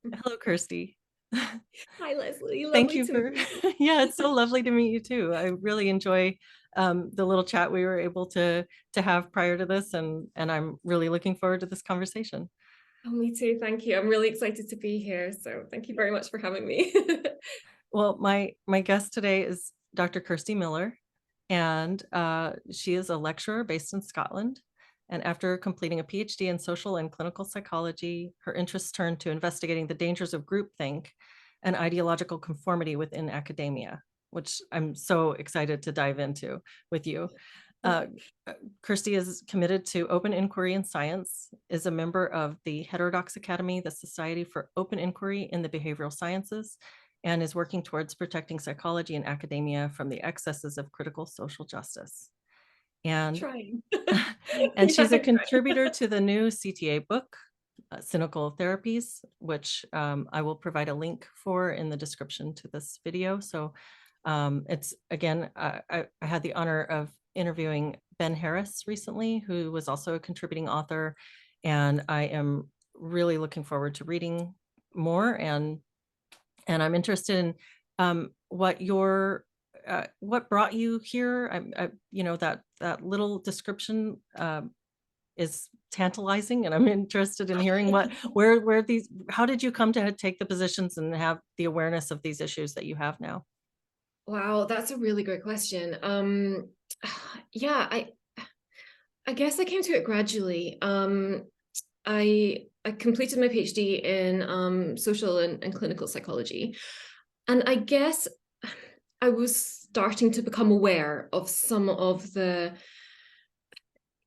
Hello, Kirsty. Hi, Leslie. Thank Lovely you to meet for, you. yeah, it's so lovely to meet you too. I really enjoy the little chat we were able to have prior to this, and I'm really looking forward to this conversation. Oh, me too. Thank you. I'm really excited to be here. So thank you very much for having me. Well, my guest today is Dr. Kirsty Miller, and she is a lecturer based in Scotland. And after completing a PhD in social and clinical psychology, her interests turned to investigating the dangers of groupthink and ideological conformity within academia, which I'm so excited to dive into with you. Uh, Kirsty is committed to open inquiry in science, is a member of the Heterodox Academy, the Society for Open Inquiry in the Behavioural Sciences, and is working towards protecting psychology and academia from the excesses of critical social justice. And Trying. and Yeah, she's a I'm trying. contributor to the new CTA book, Cynical Therapies, which I will provide a link for in the description to this video. So it's again, I had the honor of interviewing Ben Harris recently, who was also a contributing author, and I am really looking forward to reading more, and I'm interested in what brought you here. That little description is tantalizing, and I'm interested in hearing where these, how did you come to take the positions and have the awareness of these issues that you have now? Wow, that's a really great question. Yeah, I guess I came to it gradually. I completed my PhD in social and clinical psychology, and I guess I was starting to become aware of some of the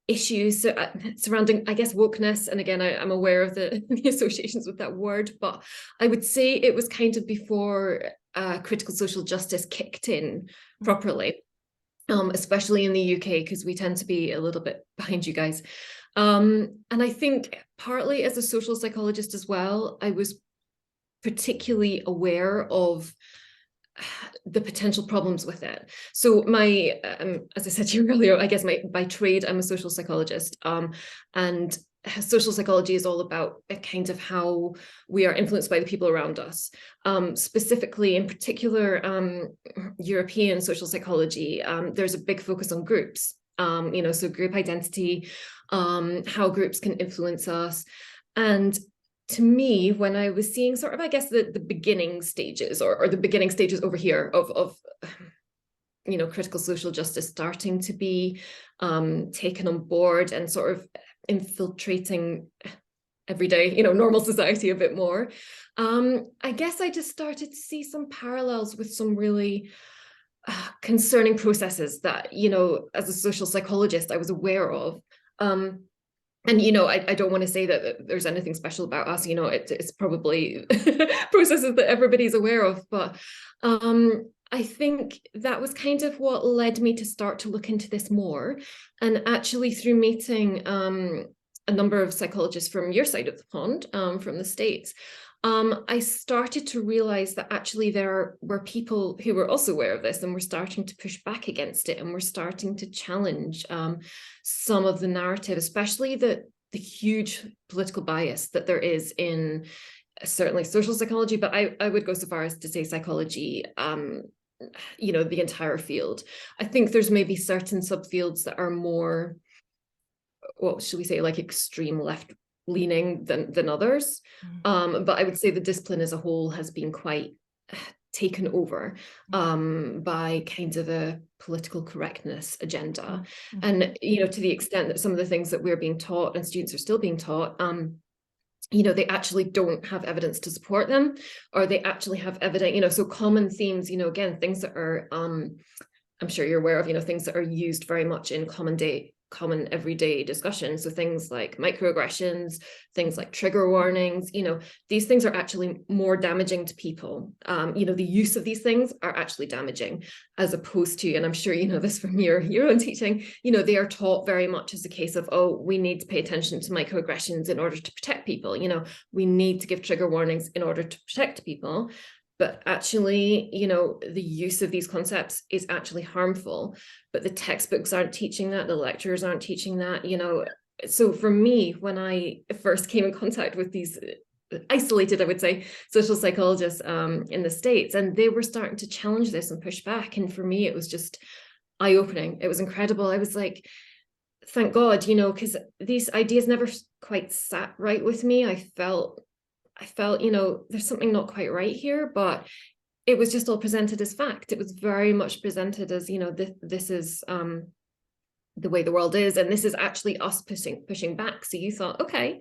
issues surrounding, I guess, wokeness. And again, I'm aware of the associations with that word, but I would say it was kind of before critical social justice kicked in properly, especially in the UK, because we tend to be a little bit behind you guys. And I think partly as a social psychologist as well, I was particularly aware of the potential problems with it. So my, as I said to you earlier, I guess by trade, I'm a social psychologist, and social psychology is all about kind of how we are influenced by the people around us. Specifically, in particular, European social psychology, there's a big focus on groups. So group identity, how groups can influence us, and to me, when I was seeing sort of, I guess, the beginning stages or the beginning stages over here of critical social justice starting to be taken on board and sort of infiltrating everyday, normal society a bit more, I guess I just started to see some parallels with some really concerning processes that, as a social psychologist, I was aware of. And I don't want to say that there's anything special about us. It's probably processes that everybody's aware of, but I think that was kind of what led me to start to look into this more. And actually, through meeting a number of psychologists from your side of the pond, from the States, I started to realize that actually there were people who were also aware of this and were starting to push back against it, and were starting to challenge some of the narrative, especially the huge political bias that there is in certainly social psychology, but I would go so far as to say psychology, the entire field. I think there's maybe certain subfields that are more, what should we say, like extreme left leaning than others. But I would say the discipline as a whole has been quite taken over by kind of a political correctness agenda. And, to the extent that some of the things that we're being taught and students are still being taught, they actually don't have evidence to support them, or they actually have evidence, so common themes, again, things that are, I'm sure you're aware of, things that are used very much in common everyday discussion. So things like microaggressions, things like trigger warnings, these things are actually more damaging to people. The use of these things are actually damaging, as opposed to, and I'm sure you know this from your own teaching, they are taught very much as a case of, oh, we need to pay attention to microaggressions in order to protect people. We need to give trigger warnings in order to protect people. But actually, the use of these concepts is actually harmful. But the textbooks aren't teaching that, the lecturers aren't teaching that. So for me, when I first came in contact with these isolated, I would say, social psychologists in the States, and they were starting to challenge this and push back. And for me, it was just eye-opening. It was incredible. I was like, thank God, you know, because these ideas never quite sat right with me. I felt, you know, there's something not quite right here, but it was just all presented as fact. It was very much presented as, you know, this is the way the world is, and this is actually us pushing back. So you thought, okay,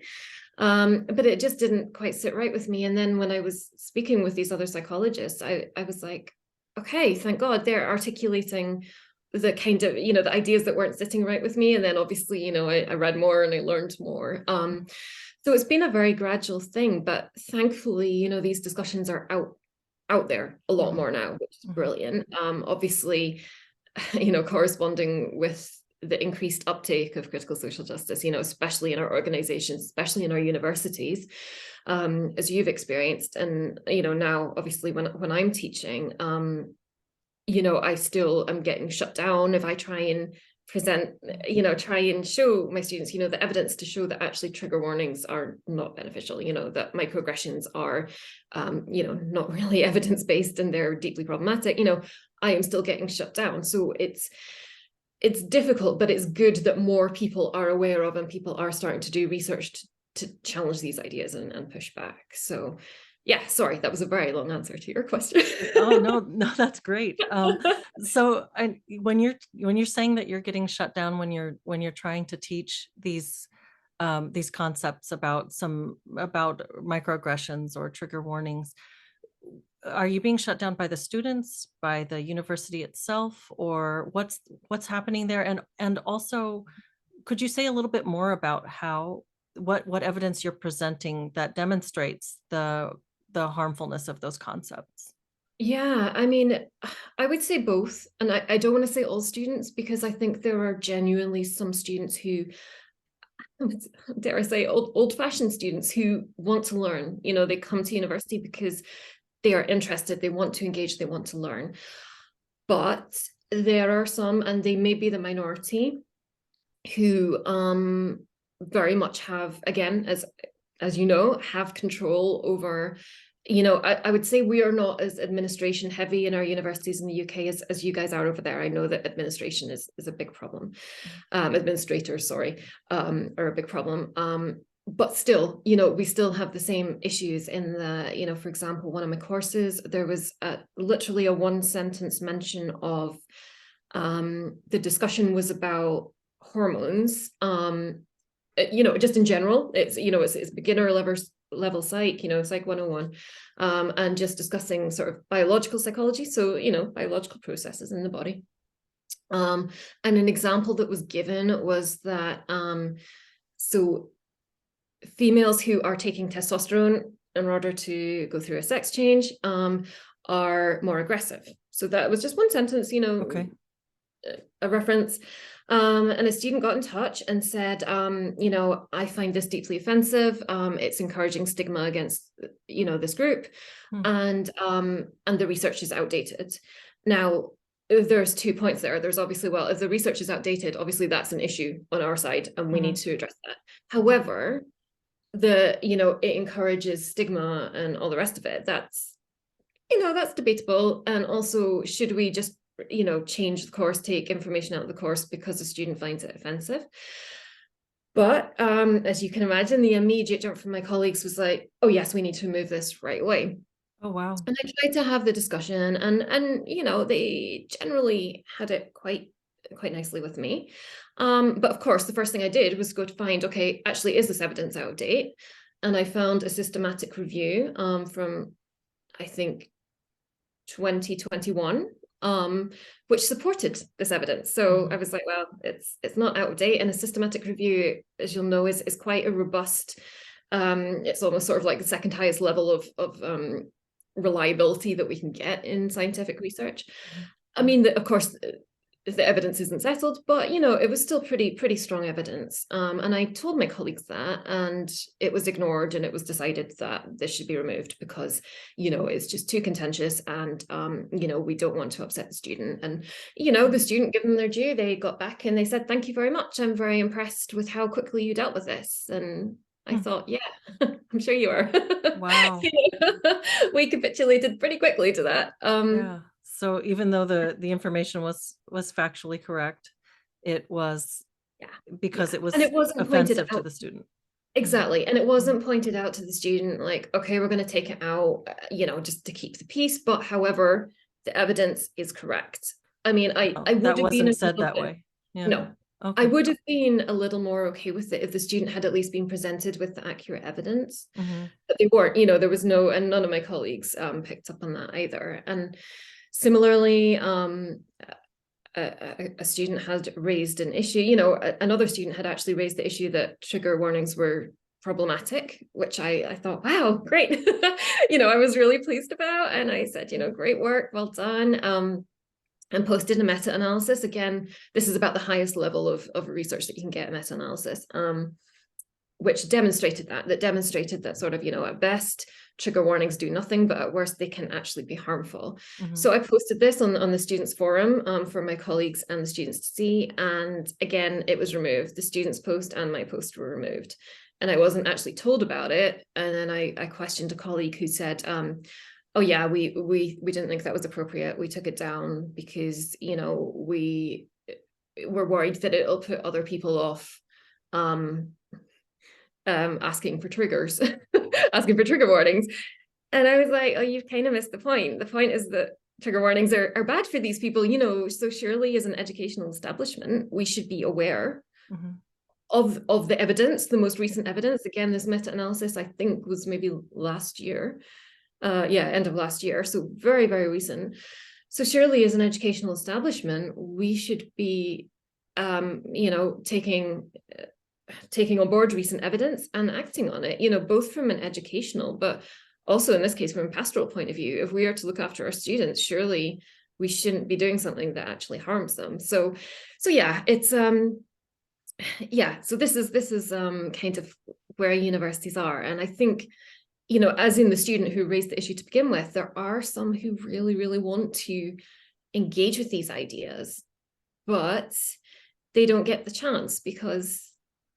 but it just didn't quite sit right with me. And then when I was speaking with these other psychologists, I was like, okay, thank God they're articulating the kind of, you know, the ideas that weren't sitting right with me. And then obviously, you know, I read more and I learned more. So it's been a very gradual thing, but thankfully, you know, these discussions are out there a lot more now, which is brilliant. Obviously, you know, corresponding with the increased uptake of critical social justice, you know, especially in our organizations, especially in our universities, as you've experienced. And, you know, now, obviously, when I'm teaching, you know, I still am getting shut down if I try and present, you know, try and show my students, you know, the evidence to show that actually trigger warnings are not beneficial, you know, that microaggressions are, you know, not really evidence-based and they're deeply problematic, you know, I am still getting shut down. So it's difficult, but it's good that more people are aware of and people are starting to do research to challenge these ideas and push back. So yeah, sorry, that was a very long answer to your question. Oh, no, that's great. So when you're saying that you're getting shut down when you're trying to teach these concepts about microaggressions or trigger warnings, are you being shut down by the students, by the university itself, or what's happening there? And also, could you say a little bit more about what evidence you're presenting that demonstrates the harmfulness of those concepts? Yeah, I mean, I would say both. And I don't want to say all students, because I think there are genuinely some students who, dare I say, old-fashioned students who want to learn. You know, they come to university because they are interested, they want to engage, they want to learn. But there are some, and they may be the minority, who very much have, again, as you know, have control over, you know, I would say we are not as administration heavy in our universities in the UK as you guys are over there. I know that administration is a big problem. Administrators, sorry, are a big problem. But still, you know, we still have the same issues in the, you know, for example, one of my courses, there was literally a one sentence mention of the discussion was about hormones, you know, just in general. It's, you know, it's beginner level psych, you know, psych 101, and just discussing sort of biological psychology. So, you know, biological processes in the body. And an example that was given was that, so females who are taking testosterone in order to go through a sex change are more aggressive. So that was just one sentence, you know, Okay. a reference. And a student got in touch and said, you know, I find this deeply offensive. It's encouraging stigma against, you know, this group, and the research is outdated. Now, there's 2 points there. There's obviously, well, if the research is outdated, obviously that's an issue on our side, and we need to address that. However, you know, it encourages stigma and all the rest of it. That's, you know, that's debatable. And also, should we just, you know, change the course, take information out of the course because the student finds it offensive? But as you can imagine, the immediate jump from my colleagues was like, oh yes, we need to remove this right away. Oh, wow. And I tried to have the discussion, and you know, they generally had it quite nicely with me. But of course, the first thing I did was go to find, okay, actually, is this evidence out of date? And I found a systematic review from, I think, 2021, which supported this evidence. So I was like, well, it's not out of date. And a systematic review, as you'll know, is quite a robust, it's almost sort of like the second highest level of reliability that we can get in scientific research. I mean, of course, the evidence isn't settled, but you know, it was still pretty strong evidence. And I told my colleagues that, and it was ignored, and it was decided that this should be removed because, you know, it's just too contentious, and you know, we don't want to upset the student. And you know, the student, give them their due, they got back and they said, thank you very much, I'm very impressed with how quickly you dealt with this. And I thought, yeah. I'm sure you are. Wow. We capitulated pretty quickly to that. Yeah. So even though the information was factually correct, it was Yeah, because yeah. it And was it wasn't pointed offensive to out. the student. Mhm. Exactly. And it Mhm. wasn't pointed out to the student like, okay, we're going to take it out, just to keep the peace. But however, the evidence is correct. I mean, Oh, I that would have been wasn't a said little that bit, way. Yeah. no, I Okay. would have been a little more okay with it if the student had at least been presented with the accurate evidence. Mhm. But they weren't, there was no, and none of my colleagues picked up on that either. And similarly, a student had raised an issue, another student had actually raised the issue that trigger warnings were problematic, which I thought, wow, great. I was really pleased about. And I said, great work, well done. And posted a meta-analysis. Again, this is about the highest level of research that you can get, a meta-analysis, which demonstrated that sort of, at best, trigger warnings do nothing, but at worst, they can actually be harmful. Mhm. So I posted this on the students forum for my colleagues and the students to see. And again, it was removed. The students' post and my post were removed. And I wasn't actually told about it. And then I questioned a colleague who said, oh yeah, we didn't think that was appropriate. We took it down because, we were worried that it'll put other people off asking for triggers, asking for trigger warnings. And I was like, oh, you've kind of missed the point. The point is that trigger warnings are bad for these people, so surely as an educational establishment, we should be aware Mhm. of the evidence, the most recent evidence. Again, this meta-analysis, I think, was maybe last year. End of last year. So very, very recent. So surely as an educational establishment, we should be, taking on board recent evidence and acting on it, both from an educational, but also in this case, from a pastoral point of view. If we are to look after our students, surely we shouldn't be doing something that actually harms them. So yeah, it's, so this is kind of where universities are. And I think, as in the student who raised the issue to begin with, there are some who really, really want to engage with these ideas, but they don't get the chance because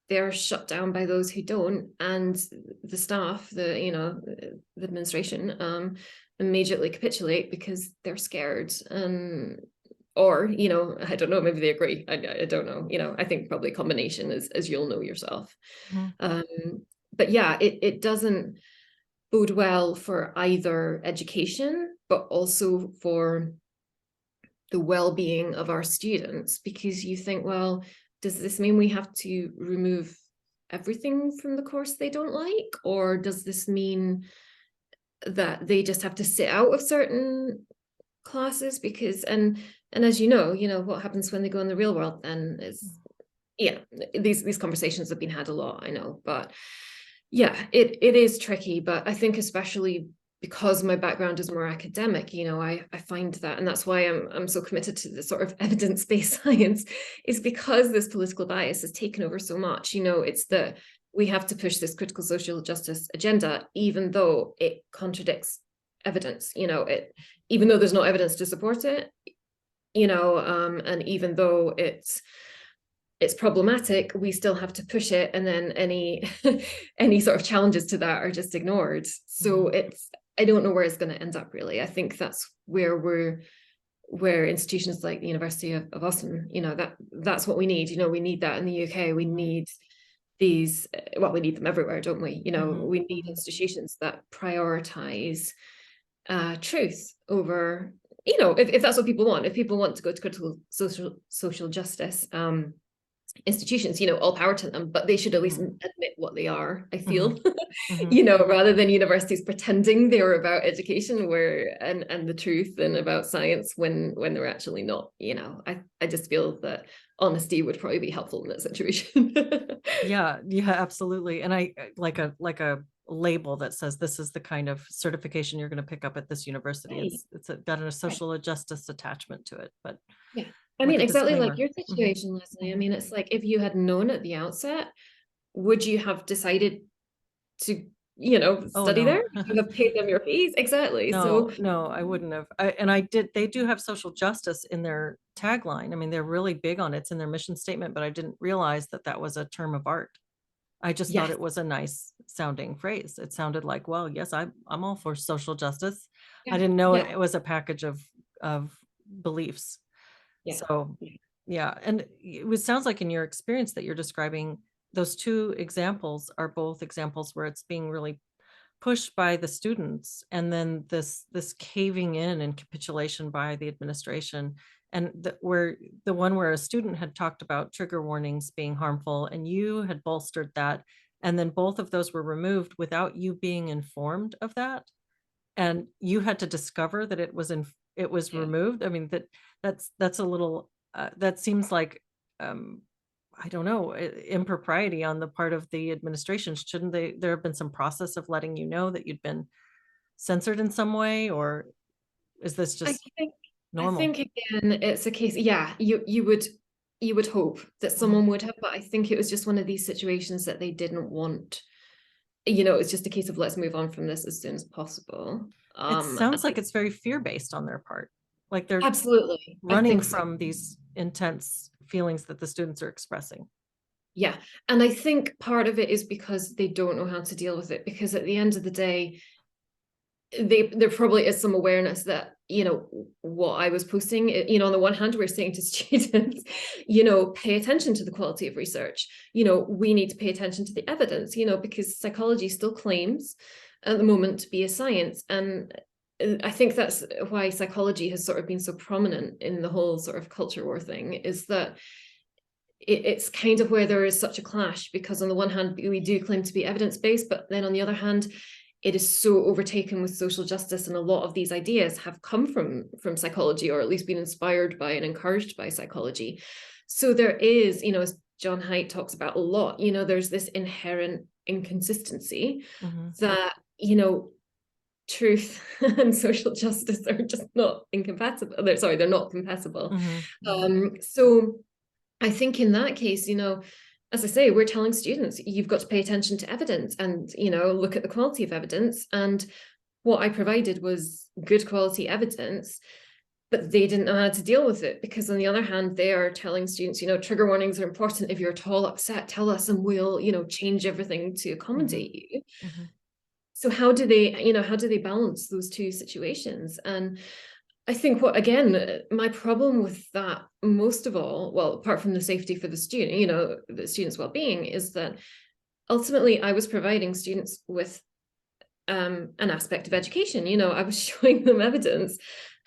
they're shut down by those who don't, and the staff, the administration, immediately capitulate because they're scared. Or I don't know, maybe they agree. I don't know. I think probably a combination, as you'll know yourself. Mhm. But yeah, it doesn't bode well for either education, but also for the well-being of our students, because you think, well, does this mean we have to remove everything from the course they don't like? Or does this mean that they just have to sit out of certain classes? Because, and as what happens when they go in the real world then is, yeah, these conversations have been had a lot, I know, but yeah, it is tricky. But I think especially because my background is more academic, I find that, and that's why I'm so committed to the sort of evidence-based science, is because this political bias has taken over so much. It's that we have to push this critical social justice agenda, even though it contradicts evidence, even though there's no evidence to support it, and even though it's problematic, we still have to push it, and then any any sort of challenges to that are just ignored. So Mhm. I don't know where it's going to end up, really. I think that's where institutions like the University of Austin, that's what we need. We need that in the UK. We Mhm. need these, well, we need them everywhere, don't we? Mhm. We need Mhm. institutions that prioritize truth over, if that's what people want. If people want to go to critical social justice institutions, all power to them, but they should at least Mhm. admit what they are, I feel. Mhm. Mhm. Rather than universities pretending they were about education and the truth and about science when they're actually not. I just feel that honesty would probably be helpful in that situation. Yeah, yeah, absolutely. And I like a label that says this is the kind of certification you're going to pick up at this university. Right, Got a right. social justice attachment to it, but Yeah. I with mean, a exactly like disclaimer. your Mhm. situation, Leslie. I Mhm. mean, it's like, if you had known at the outset, would you have decided to, Oh study no. there? Would you have paid them your fees? Exactly. So No, no, I wouldn't have. They do have social justice in their tagline. I mean, they're really big on it. It's in their mission statement, but I didn't realize that that was a term of art. I just thought Yes. it was a nice sounding phrase. It sounded like, well, yes, I'm all for social justice. I Yeah. didn't know Yeah. it was a package of beliefs. Yeah. So, yeah, and sounds like in your experience that you're describing, those two examples are both examples where it's being really pushed by the students, and then this caving in and capitulation by the administration, and where the one where a student had talked about trigger warnings being harmful and you had bolstered that, and then both of those were removed without you being informed of that, and you had to discover that it was Yeah. removed. I mean, that's a little, that seems like, um, I don't know, impropriety on the part of the administration. Shouldn't there have been some process of letting you know that you'd been censored in some way, or is this I just think I normal? think again it's a case, yeah, you would hope that Mhm. someone would have, but I think it was just one of these situations that they didn't want. It's just a case of let's move on from this as soon as possible. It sounds like it's very fear-based on their part, like they're Absolutely. I running think so. from these intense feelings that the students are expressing. Yeah. And I think part of it is because they don't know how to deal with it, because at the end of the day, there probably is some awareness that what I was posting, on the one hand we're saying to students, pay attention to the quality of research, we need to pay attention to the evidence, because psychology still claims at the moment to be a science. And I think that's why psychology has sort of been so prominent in the whole sort of culture war thing, is that it's kind of where there is such a clash, because on the one hand we do claim to be evidence-based, but then on the other hand it is so overtaken with social justice, and a lot of these ideas have come from psychology, or at least been inspired by and encouraged by psychology. So there is, as John Haidt talks about a lot, there's this inherent inconsistency Mhm. that truth and social justice are just not incompatible. They're not compatible. Mhm. Mhm. So I think in that case, as I say, we're telling students, you've got to pay attention to evidence and, look at the quality of evidence. And what I provided was good quality evidence, but they didn't know how to deal with it, because on the other hand, they are telling students, trigger warnings are important. If you're at all upset, tell us and we'll, change everything to Mhm. accommodate you. Mhm. So how do they balance those two situations? And I think again, my problem with that, most of all, well, apart from the safety for the student, the student's well-being, is that ultimately I was providing students with an aspect of education. I was showing them evidence,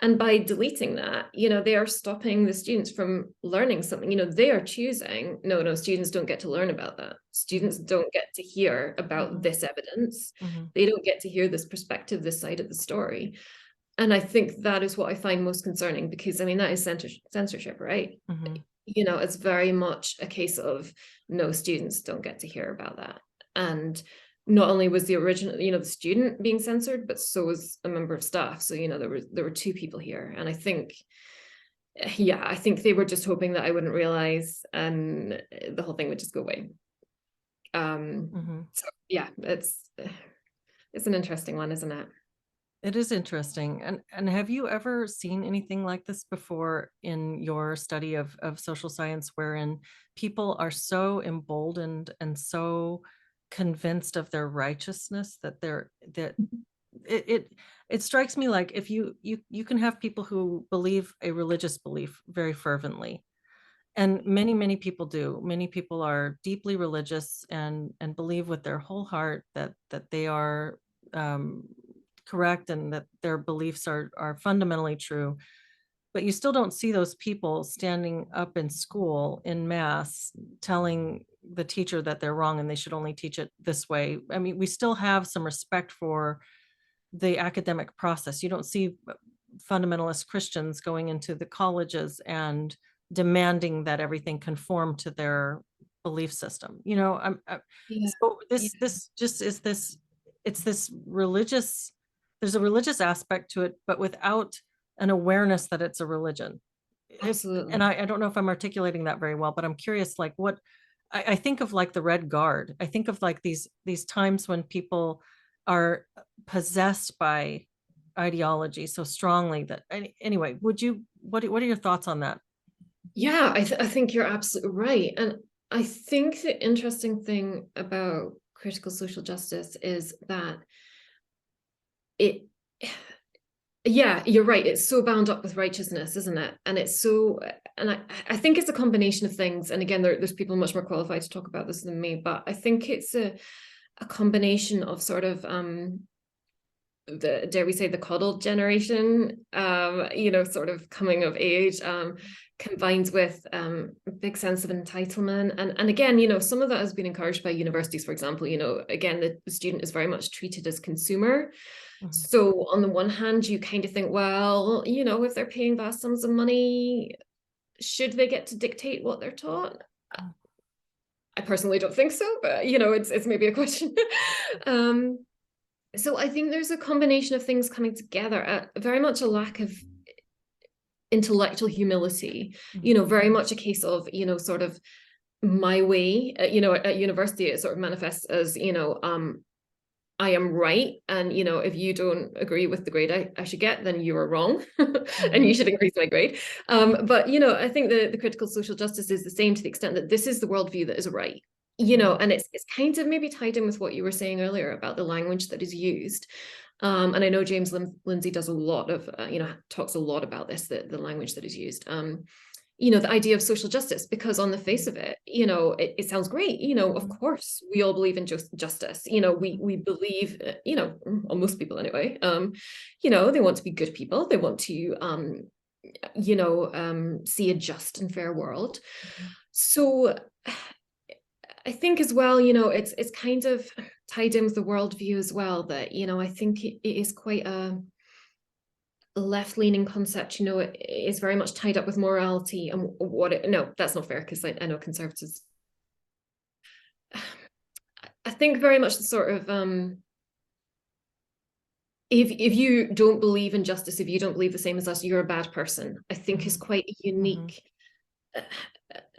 and by deleting that, they are stopping the students from learning something. They are choosing, no, students don't get to learn about that. Students Mhm. don't get to hear about Mhm. this evidence. Mhm. They don't get to hear this perspective, this side of the story. And I think that is what I find most concerning, because I mean, that is censorship, right? Mhm. It's very much a case of no, students don't get to hear about that. And not only was the original, the student being censored, but so was a member of staff. So, there were two people here. And I think, yeah, I think they were just hoping that I wouldn't realize, and the whole thing would just go away. Mhm. So yeah, it's an interesting one, isn't it? It is interesting. And have you ever seen anything like this before in your study of social science, wherein people are so emboldened and so convinced of their righteousness that it it, it strikes me like if you can have people who believe a religious belief very fervently, and many people do. Many people are deeply religious and believe with their whole heart that they are, um, correct, and that their beliefs are fundamentally true. But you still don't see those people standing up in school in mass telling the teacher that they're wrong and they should only teach it this way. I mean, we still have some respect for the academic process. You don't see fundamentalist Christians going into the colleges and demanding that everything conform to their belief system. Yeah. So Yeah, this just is this. It's this religious. There's a religious aspect to it, but without an awareness that it's a religion. If and absolutely. I don't know if I'm articulating that very well, but I'm curious, like what I think of, like the Red Guard. I think of like these times when people are possessed by ideology so strongly that anyway, what are your thoughts on that? Yeah, I think you're absolutely right. And I think the interesting thing about critical social justice is that it, yeah, you're right. It's so bound up with righteousness, isn't it? And it's so, and I think it's a combination of things. And again, there's people much more qualified to talk about this than me, but I think it's a combination of sort of dare we say, the coddled generation, sort of coming of age, combined with a big sense of entitlement. And again, some of that has been encouraged by universities, for example. Again, the student is very much treated as consumer. Mhm. So on the one hand, you kind of think, well, if they're paying vast sums of money, should they get to dictate what they're taught? I personally don't think so, but it's maybe a question. So I think there's a combination of things coming together, very much a lack of intellectual humility, very much a case of, sort of my way, at university, it sort of manifests as, I am right. And, if you don't agree with the grade I should get, then you are wrong and you should increase my grade. But, I think the critical social justice is the same to the extent that this is the worldview that is right. And it's kind of maybe tied in with what you were saying earlier about the language that is used. And I know James Lindsay does a lot of, talks a lot about this, the language that is used. The idea of social justice, because on the face of it, it sounds great. Of course, we all believe in justice. We believe, well, most people anyway, they want to be good people. They want to, see a just and fair world. So I think as well, it's kind of tied in with the worldview as well, that, I think it is quite a left-leaning concept. It is very much tied up with morality and no, that's not fair, because I know conservatives, I think very much the sort of if you don't believe in justice, if you don't believe the same as us, you're a bad person, I think is quite a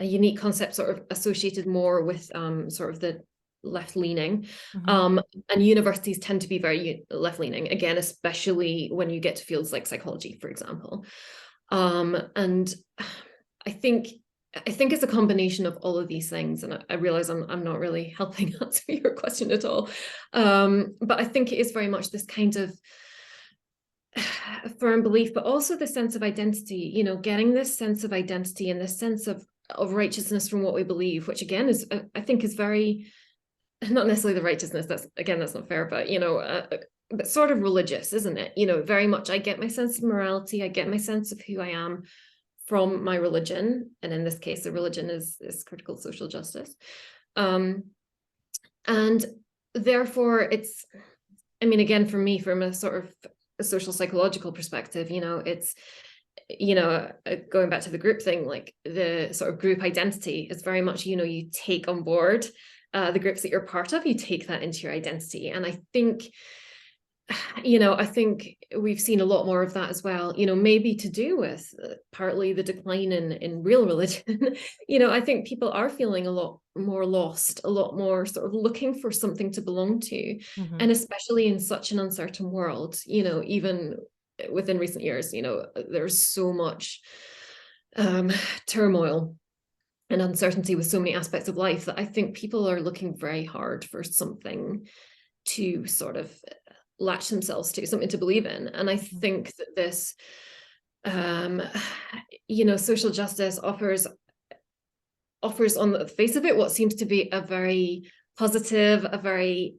unique concept, sort of associated more with sort of the left-leaning. And universities tend to be very left-leaning, again, especially when you get to fields like psychology, for example. And I think it's a combination of all of these things. And I realize I'm not really helping answer your question at all. But I think it is very much this kind of firm belief, but also the sense of identity, getting this sense of identity and this sense of righteousness from what we believe, which again is, I think, is very, not necessarily the righteousness, that's not fair, but but sort of religious, isn't it? Very much I get my sense of morality, I get my sense of who I am from my religion, and in this case the religion is critical social justice, and therefore it's, again, for me, from a sort of a social psychological perspective, it's, going back to the group thing, like the sort of group identity is very much, you take on board the groups that you're part of, you take that into your identity. And I think, I think we've seen a lot more of that as well, maybe to do with partly the decline in real religion. I think people are feeling a lot more lost, a lot more sort of looking for something to belong to. And especially in such an uncertain world, even within recent years, there's so much turmoil and uncertainty with so many aspects of life that I think people are looking very hard for something to sort of latch themselves to, something to believe in. And I think that this, social justice offers on the face of it what seems to be a very positive, a very,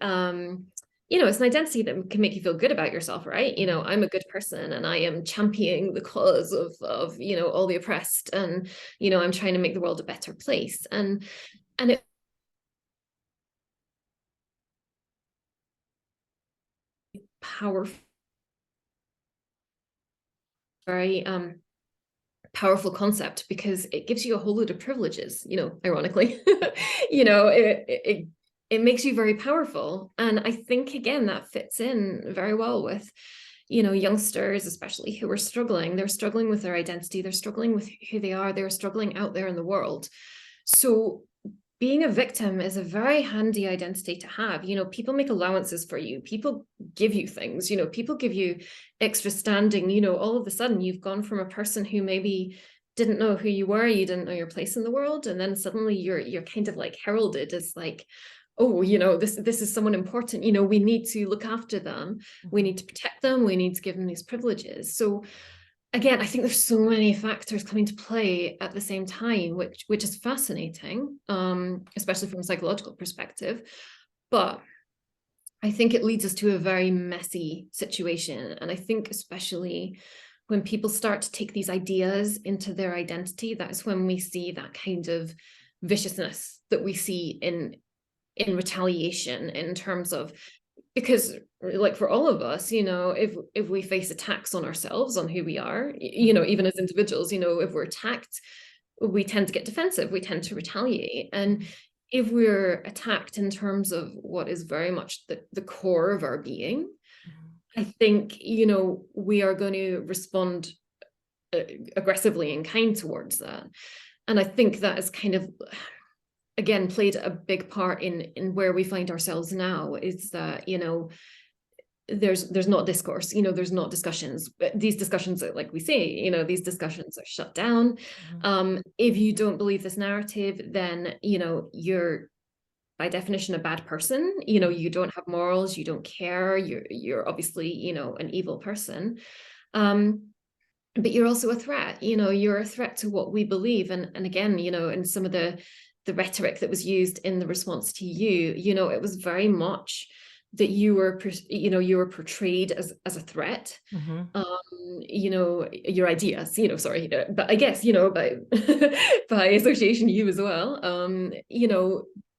it's an identity that can make you feel good about yourself, right? I'm a good person and I am championing the cause of all the oppressed, and, I'm trying to make the world a better place. And it powerful, very powerful concept, because it gives you a whole load of privileges, ironically. It makes you very powerful. And I think, again, that fits in very well with, youngsters, especially, who are struggling. They're struggling with their identity. They're struggling with who they are. They're struggling out there in the world. So being a victim is a very handy identity to have. People make allowances for you. People give you things, people give you extra standing. All of a sudden you've gone from a person who maybe didn't know who you were, you didn't know your place in the world, and then suddenly you're kind of like heralded as like, oh, this is someone important, we need to look after them, we need to protect them, we need to give them these privileges. So again, I think there's so many factors coming to play at the same time, which is fascinating, especially from a psychological perspective. But I think it leads us to a very messy situation. And I think especially when people start to take these ideas into their identity, that's when we see that kind of viciousness that we see in retaliation, in terms of, because like for all of us, if we face attacks on ourselves, on who we are, even as individuals, if we're attacked, we tend to get defensive, we tend to retaliate. And if we're attacked in terms of what is very much the core of our being, I think, we are going to respond aggressively and kind towards that. And I think that is kind of, again, played a big part in where we find ourselves now, is that, there's not discourse, there's not discussions. These discussions, like we say, these discussions are shut down. If you don't believe this narrative, then, you're by definition a bad person. You don't have morals, you don't care, you're obviously, an evil person. But you're also a threat, you're a threat to what we believe. And again, in some of the rhetoric that was used in the response to you, it was very much that you were portrayed as a threat. Your ideas, sorry, but I guess, by association, you as well,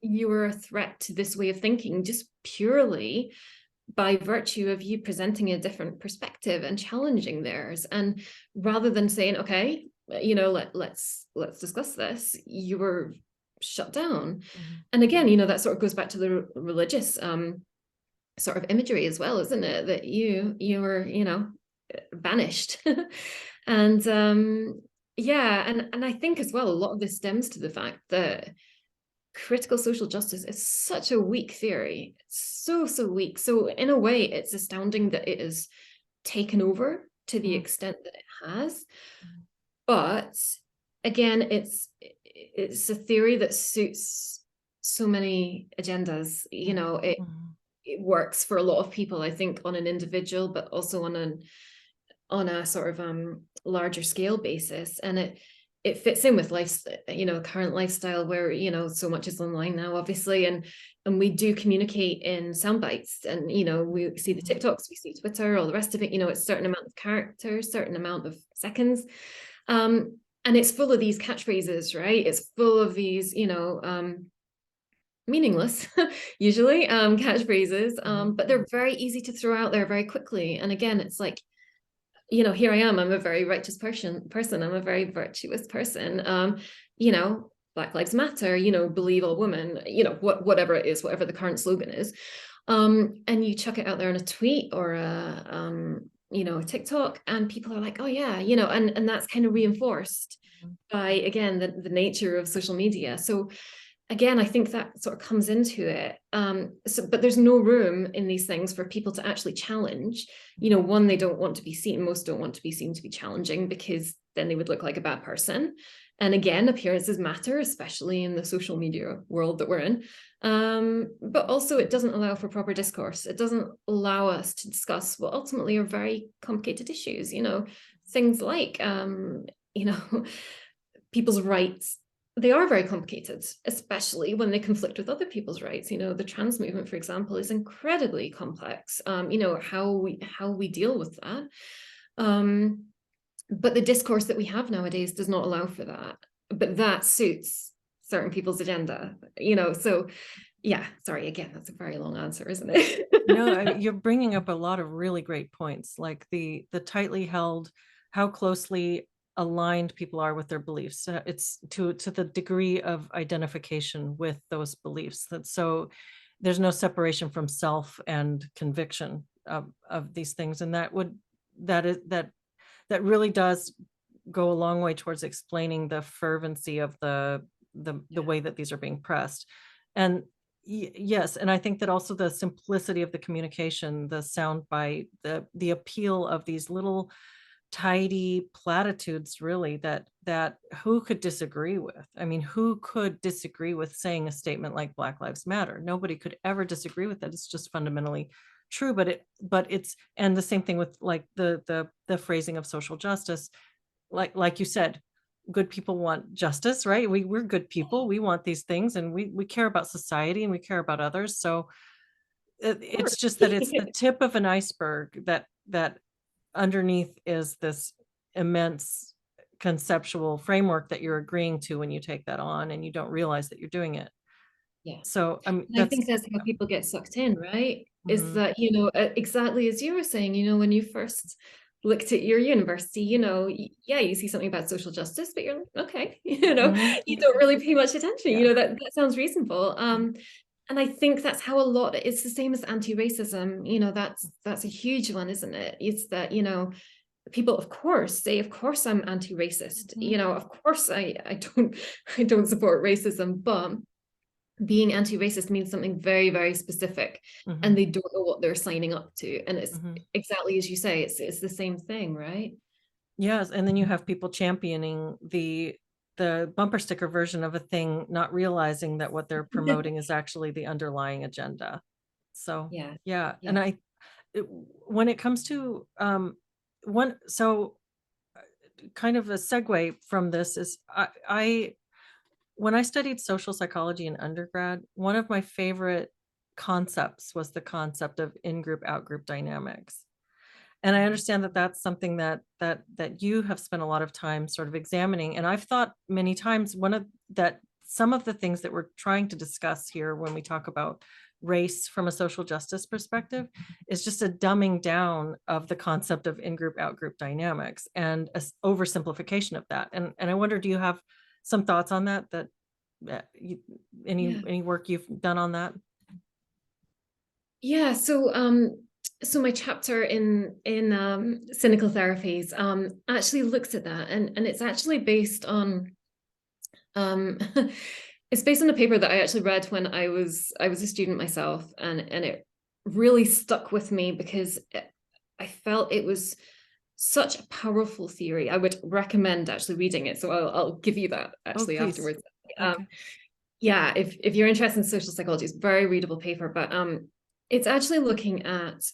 you were a threat to this way of thinking, just purely by virtue of you presenting a different perspective and challenging theirs. And rather than saying, okay, let's discuss this, you were shut down. And again, that sort of goes back to the religious sort of imagery as well, isn't it? That you were, banished. And and I think as well, a lot of this stems to the fact that critical social justice is such a weak theory. It's so weak. So in a way, it's astounding that it is taken over to the extent that it has. But again, it's a theory that suits so many agendas. It works for a lot of people, I think, on an individual, but also on a sort of larger scale basis. And it fits in with life, current lifestyle, where, so much is online now, obviously, and we do communicate in sound bites, and, we see the TikToks, we see Twitter, all the rest of it, it's a certain amount of characters, certain amount of seconds. And it's full of these catchphrases, right? It's full of these, meaningless, usually, catchphrases, but they're very easy to throw out there very quickly. And again, it's like, here I am, I'm a very righteous person, I'm a very virtuous person, Black Lives Matter, believe all women, whatever it is, whatever the current slogan is. And you chuck it out there in a tweet or a TikTok, and people are like, oh yeah, and that's kind of reinforced by, again, the nature of social media. So again, I think that sort of comes into it. But there's no room in these things for people to actually challenge. One, they don't want to be seen. Most don't want to be seen to be challenging, because then they would look like a bad person. And again, appearances matter, especially in the social media world that we're in. But also, it doesn't allow for proper discourse. It doesn't allow us to discuss what ultimately are very complicated issues. Things like, people's rights. They are very complicated, especially when they conflict with other people's rights. The trans movement, for example, is incredibly complex. How we deal with that. But the discourse that we have nowadays does not allow for that. But that suits certain people's agenda. So yeah, sorry, again, that's a very long answer, isn't it? No, you're bringing up a lot of really great points, like the tightly held, how closely aligned people are with their beliefs. It's to the degree of identification with those beliefs. So there's no separation from self and conviction of these things. And that really does go a long way towards explaining the fervency of the way that these are being pressed. And yes, and I think that also the simplicity of the communication, the sound bite, the appeal of these little tidy platitudes, really, that who could disagree with? I mean, who could disagree with saying a statement like Black Lives Matter? Nobody could ever disagree with that. It's just fundamentally true. But it's, and the same thing with like the phrasing of social justice. Like you said, good people want justice, right? We're good people. We want these things, and we care about society, and we care about others. So Of course. it's just that it's the tip of an iceberg, that underneath is this immense conceptual framework that you're agreeing to when you take that on, and you don't realize that you're doing it. Yeah. So And I think that's how people get sucked in, right? Is mhm, that, exactly as you were saying, when you first looked at your university, yeah, you see something about social justice, but you're like, okay, mhm, you don't really pay much attention. yeah, That sounds reasonable. yeah, And I think that's how a lot, it's the same as anti-racism, that's a huge one, isn't it? It's that, people of course say, of course I'm anti-racist, mhm, of course I don't I don't support racism, but being anti-racist means something very, very specific, and mhm, they don't know what they're signing up to. And it's mhm. exactly as you say, it's the same thing, right? Yes, and then you have people championing the bumper sticker version of a thing, not realizing that what they're promoting is actually the underlying agenda. So, Yeah, yeah, yeah. and when it comes to one, so kind of a segue from this is I when I studied social psychology in undergrad, one of my favorite concepts was the concept of in-group out-group dynamics. And I Mhm. understand that that's something that you have spent a lot of time sort of examining. And I've thought many times some of the things that we're trying to discuss here when we talk about race from a social justice perspective is just a dumbing down of the concept of in-group out-group dynamics and a oversimplification of that. And I wonder, do you have some thoughts on that you, Yeah. any work you've done on that? Yeah. So my chapter in cynical therapies actually looks at that, and it's actually based on um it's based on a paper that I actually read when I was a student myself, and it really stuck with me because I felt it was such a powerful theory. I would recommend actually reading it. So I'll give you that Oh, actually please. afterwards. Um, Okay. yeah, if you're interested in social psychology, it's a very readable paper, but it's actually looking at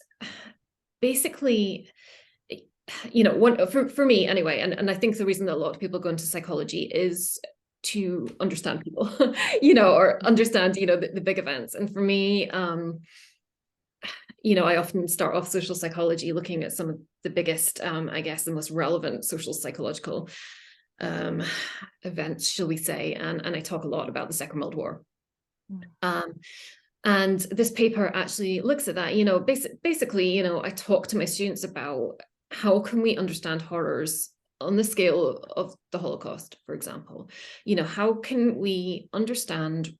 basically, one for me anyway, and I think the reason that a lot of people go into psychology is to understand people, or understand, the big events. And for me, I often start off social psychology looking at some of the biggest, I guess, the most relevant social psychological um, events, shall we say, and I talk a lot about the Second World War. Mm. Um, and this paper actually looks at that. Basically, I talk to my students about how can we understand horrors on the scale of the Holocaust, for example. How can we understand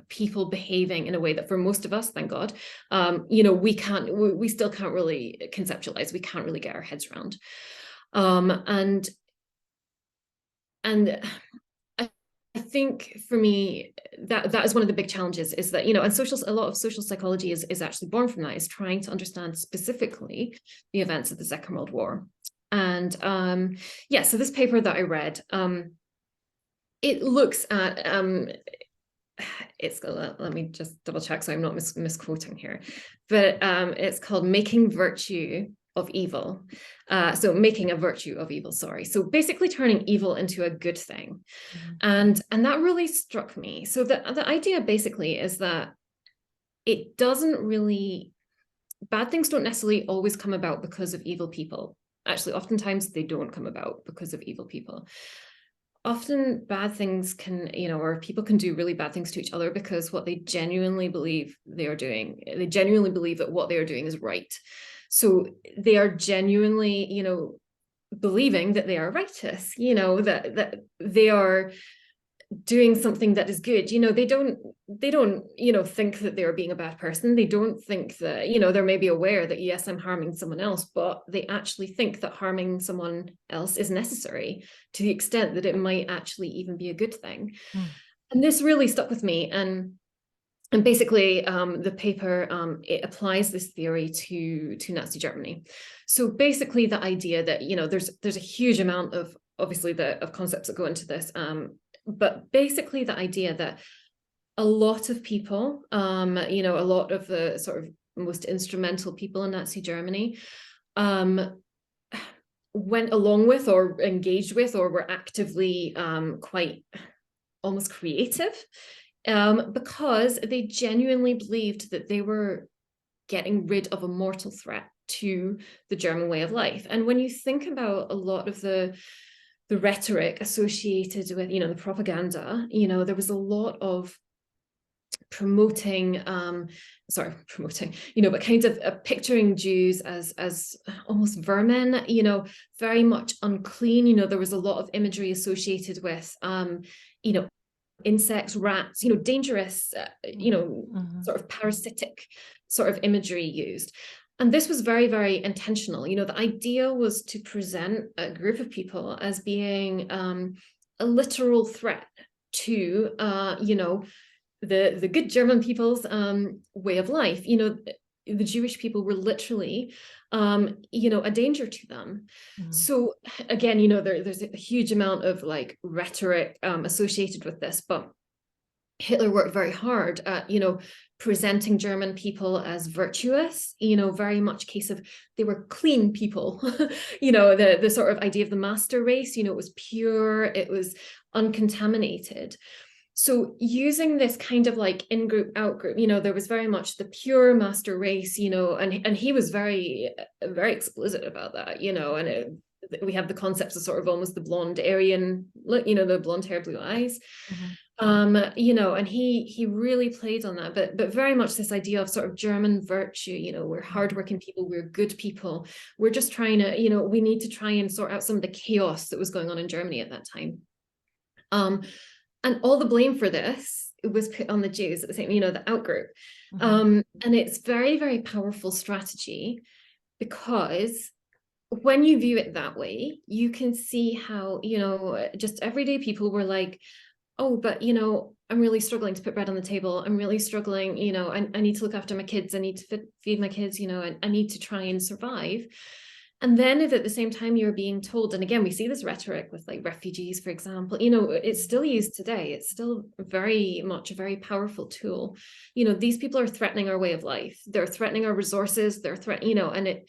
people behaving in a way that for most of us, thank God, we still can't really conceptualize, we can't really get our heads around. And I think for me that is one of the big challenges, is that, and a lot of social psychology is actually born from that, is trying to understand specifically the events of the Second World War. And yeah, so this paper that I read, it looks at let me just double check so I'm not misquoting here, but it's called Making Virtue of Evil. So making a virtue of evil, sorry. So basically turning evil into a good thing. Mhm. And that really struck me. So the idea basically is that it doesn't really, bad things don't necessarily always come about because of evil people. Actually, oftentimes they don't come about because of evil people. Often bad things can, or people can do really bad things to each other because what they genuinely believe they genuinely believe that what they are doing is right. So they are genuinely, believing that they are righteous, that they are doing something that is good. They don't think that they're being a bad person. They don't think that, they're maybe aware that, yes, I'm harming someone else, but they actually think that harming someone else is necessary to the extent that it might actually even be a good thing. Mm. And this really stuck with me. And And basically, the paper, it applies this theory to Nazi Germany. So basically, the idea that, there's a huge amount of, obviously, of concepts that go into this, but basically the idea that a lot of people, a lot of the sort of most instrumental people in Nazi Germany, went along with or engaged with or were actively quite almost creative, because they genuinely believed that they were getting rid of a mortal threat to the German way of life. And when you think about a lot of the rhetoric associated with, the propaganda, there was a lot of promoting, but kind of picturing Jews as almost vermin, very much unclean. There was a lot of imagery associated with, insects, rats, dangerous, sort of parasitic sort of imagery used. And this was very, very intentional. The idea was to present a group of people as being a literal threat to, the good German people's way of life. The Jewish people were literally, a danger to them. So again, there's a huge amount of like rhetoric associated with this, but Hitler worked very hard at, presenting German people as virtuous, very much case of they were clean people, the sort of idea of the master race, it was pure, it was uncontaminated. So using this kind of like in-group, out-group, there was very much the pure master race, and he was very, very explicit about that, and we have the concepts of sort of almost the blonde Aryan, the blonde hair, blue eyes, and he really played on that, but very much this idea of sort of German virtue, we're hardworking people, we're good people, we're just trying to, we need to try and sort out some of the chaos that was going on in Germany at that time. And all the blame for this was put on the Jews at the same, the outgroup. And it's very, very powerful strategy, because when you view it that way, you can see how, just everyday people were like, oh, but, I'm really struggling to put bread on the table. I'm really struggling, I need to look after my kids. I need to feed my kids, I need to try and survive. And then if at the same time you're being told, and again, we see this rhetoric with like refugees, for example, it's still used today. It's still very much a very powerful tool. These people are threatening our way of life. They're threatening our resources. They're threatening, and it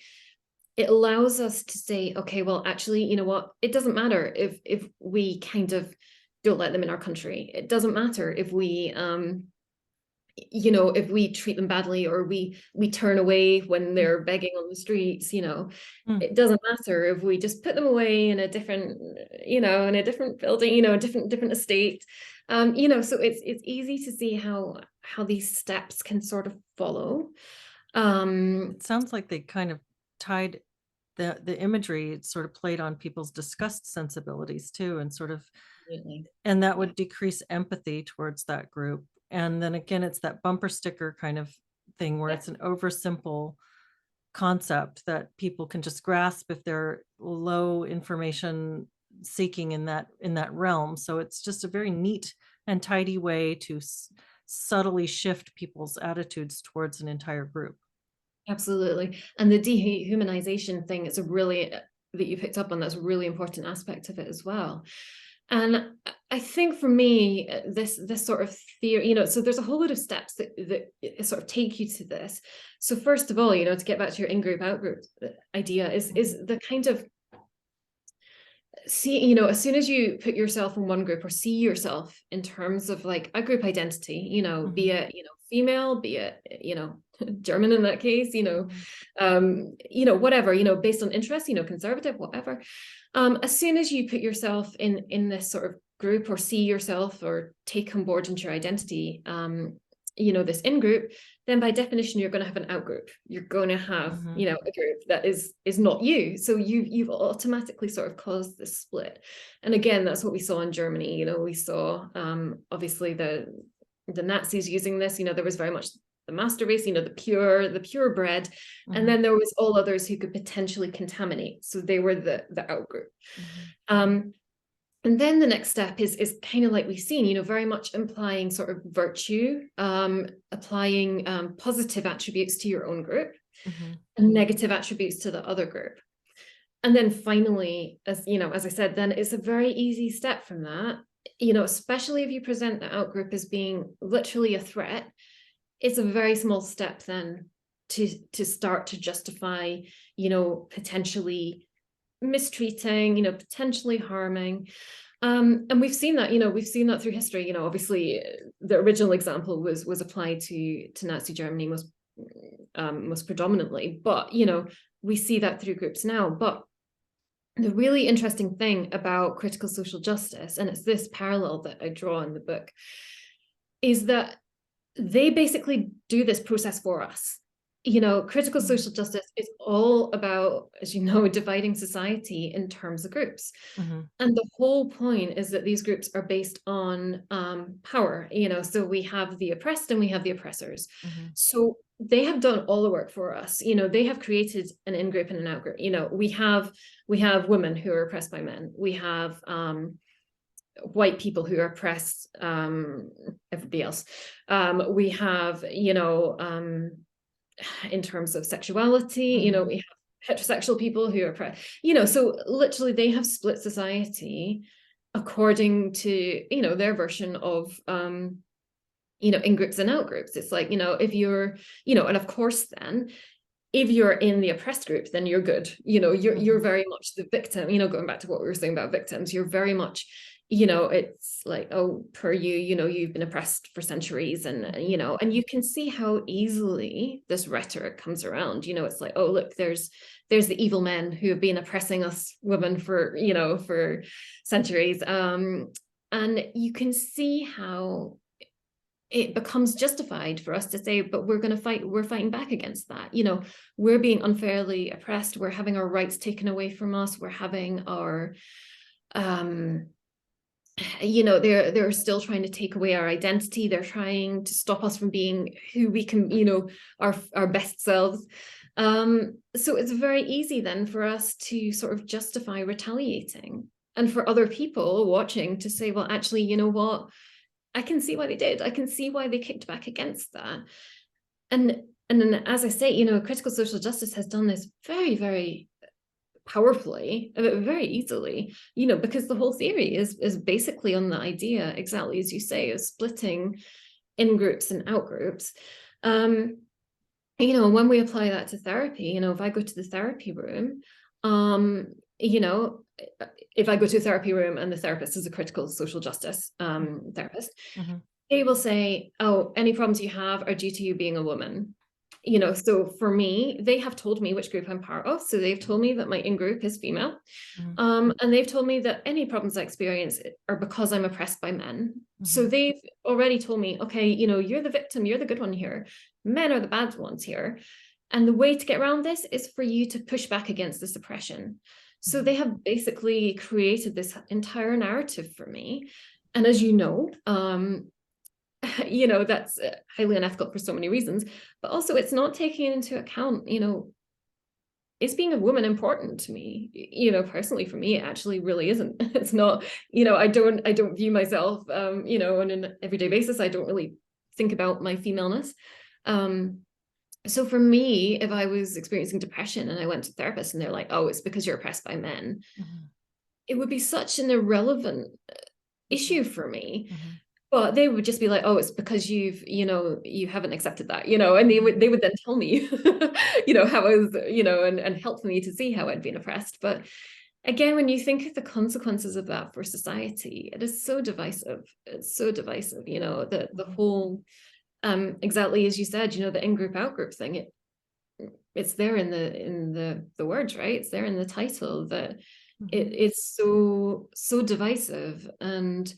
allows us to say, okay, well, actually, you know what? It doesn't matter if we kind of don't let them in our country. It doesn't matter if we, if we treat them badly, or we turn away when they're begging on the streets, it doesn't matter if we just put them away in a different, in a different building, a different estate. So it's easy to see how these steps can sort of follow. It sounds like they kind of tied the imagery, it sort of played on people's disgust sensibilities too, and sort of, and that would decrease empathy towards that group. And then again, it's that bumper sticker kind of thing where it's an oversimple concept that people can just grasp if they're low information seeking in that realm. So it's just a very neat and tidy way to subtly shift people's attitudes towards an entire group. Absolutely. And the dehumanization thing is that you picked up on, that's a really important aspect of it as well. And I think for me, this sort of theory, so there's a whole lot of steps that sort of take you to this. So first of all, to get back to your in-group, out-group idea is the kind of see, as soon as you put yourself in one group or see yourself in terms of like a group identity, be it, female, be it, German in that case, whatever, based on interest, conservative, whatever. As soon as you put yourself in this sort of group, or see yourself or take on board into your identity, this in-group, then by definition, you're going to have an out-group. You're going to have, a group that is not you. So you've automatically sort of caused this split. And again, that's what we saw in Germany. We saw, obviously the Nazis using this, there was very much the master race, the pure bread. And then there was all others who could potentially contaminate. So they were the out-group. And then the next step is kind of like we've seen, you know, very much implying sort of virtue, applying positive attributes to your own group and negative attributes to the other group. And then finally, as you know, as I said, then it's a very easy step from that, you know, especially if you present the outgroup as being literally a threat, it's a very small step then to start to justify, you know, potentially mistreating, you know, potentially harming. And we've seen that, you know, we've seen that through history. You know, obviously the original example was applied to Nazi Germany most predominantly, but you know, we see that through groups now. But the really interesting thing about critical social justice, and it's this parallel that I draw in the book, is that they basically do this process for us. You know, critical social justice is all about, as you know, dividing society in terms of groups. And the whole point is that these groups are based on power, you know, so we have the oppressed and we have the oppressors. So they have done all the work for us. You know, they have created an in-group and an out-group. You know, we have women who are oppressed by men. We have white people who are oppressed, everybody else. We have, you know, in terms of sexuality, you know, we have heterosexual people who are, you know, so literally they have split society according to, you know, their version of, you know, in groups and out groups. It's like, you know, if you're, you know, and of course then, if you're in the oppressed group, then you're good. You know, you're very much the victim, you know, going back to what we were saying about victims, you're very much, you know, it's like, oh, per you know, you've been oppressed for centuries. And, you know, and you can see how easily this rhetoric comes around. You know, it's like, oh, look, there's the evil men who have been oppressing us women for, you know, for centuries. And you can see how it becomes justified for us to say, but we're fighting back against that. You know, we're being unfairly oppressed. We're having our rights taken away from us. We're having our, you know, they're still trying to take away our identity. They're trying to stop us from being who we can, you know, our best selves. So it's very easy then for us to sort of justify retaliating, and for other people watching to say, well, actually, you know what? I can see why they did. I can see why they kicked back against that. And then, as I say, you know, critical social justice has done this very, very powerfully, very easily, you know, because the whole theory is basically on the idea, exactly as you say, of splitting in groups and out groups. You know, when we apply that to therapy, you know, if I go to the therapy room, you know, if I go to a therapy room and the therapist is a critical social justice therapist, they will say, oh, any problems you have are due to you being a woman. You know, so for me, they have told me which group I'm part of. So they've told me that my in-group is female. And they've told me that any problems I experience are because I'm oppressed by men. So they've already told me, okay, you know, you're the victim, you're the good one here. Men are the bad ones here. And the way to get around this is for you to push back against this oppression. So they have basically created this entire narrative for me. And as you know, you know, that's highly unethical for so many reasons, but also it's not taking into account, you know, is being a woman important to me? You know, personally, for me, it actually really isn't. It's not, you know, I don't view myself, you know, on an everyday basis. I don't really think about my femaleness. So for me, if I was experiencing depression and I went to a therapist and they're like, oh, it's because you're oppressed by men, it would be such an irrelevant issue for me. But they would just be like, oh, it's because you know, you haven't accepted that, you know, and they would then tell me, you know, how I was, you know, and help me to see how I'd been oppressed. But again, when you think of the consequences of that for society, it is so divisive. It's so divisive, you know, the whole, exactly as you said, you know, the in-group out-group thing, it's there in the words, right? It's there in the title that it's so divisive. And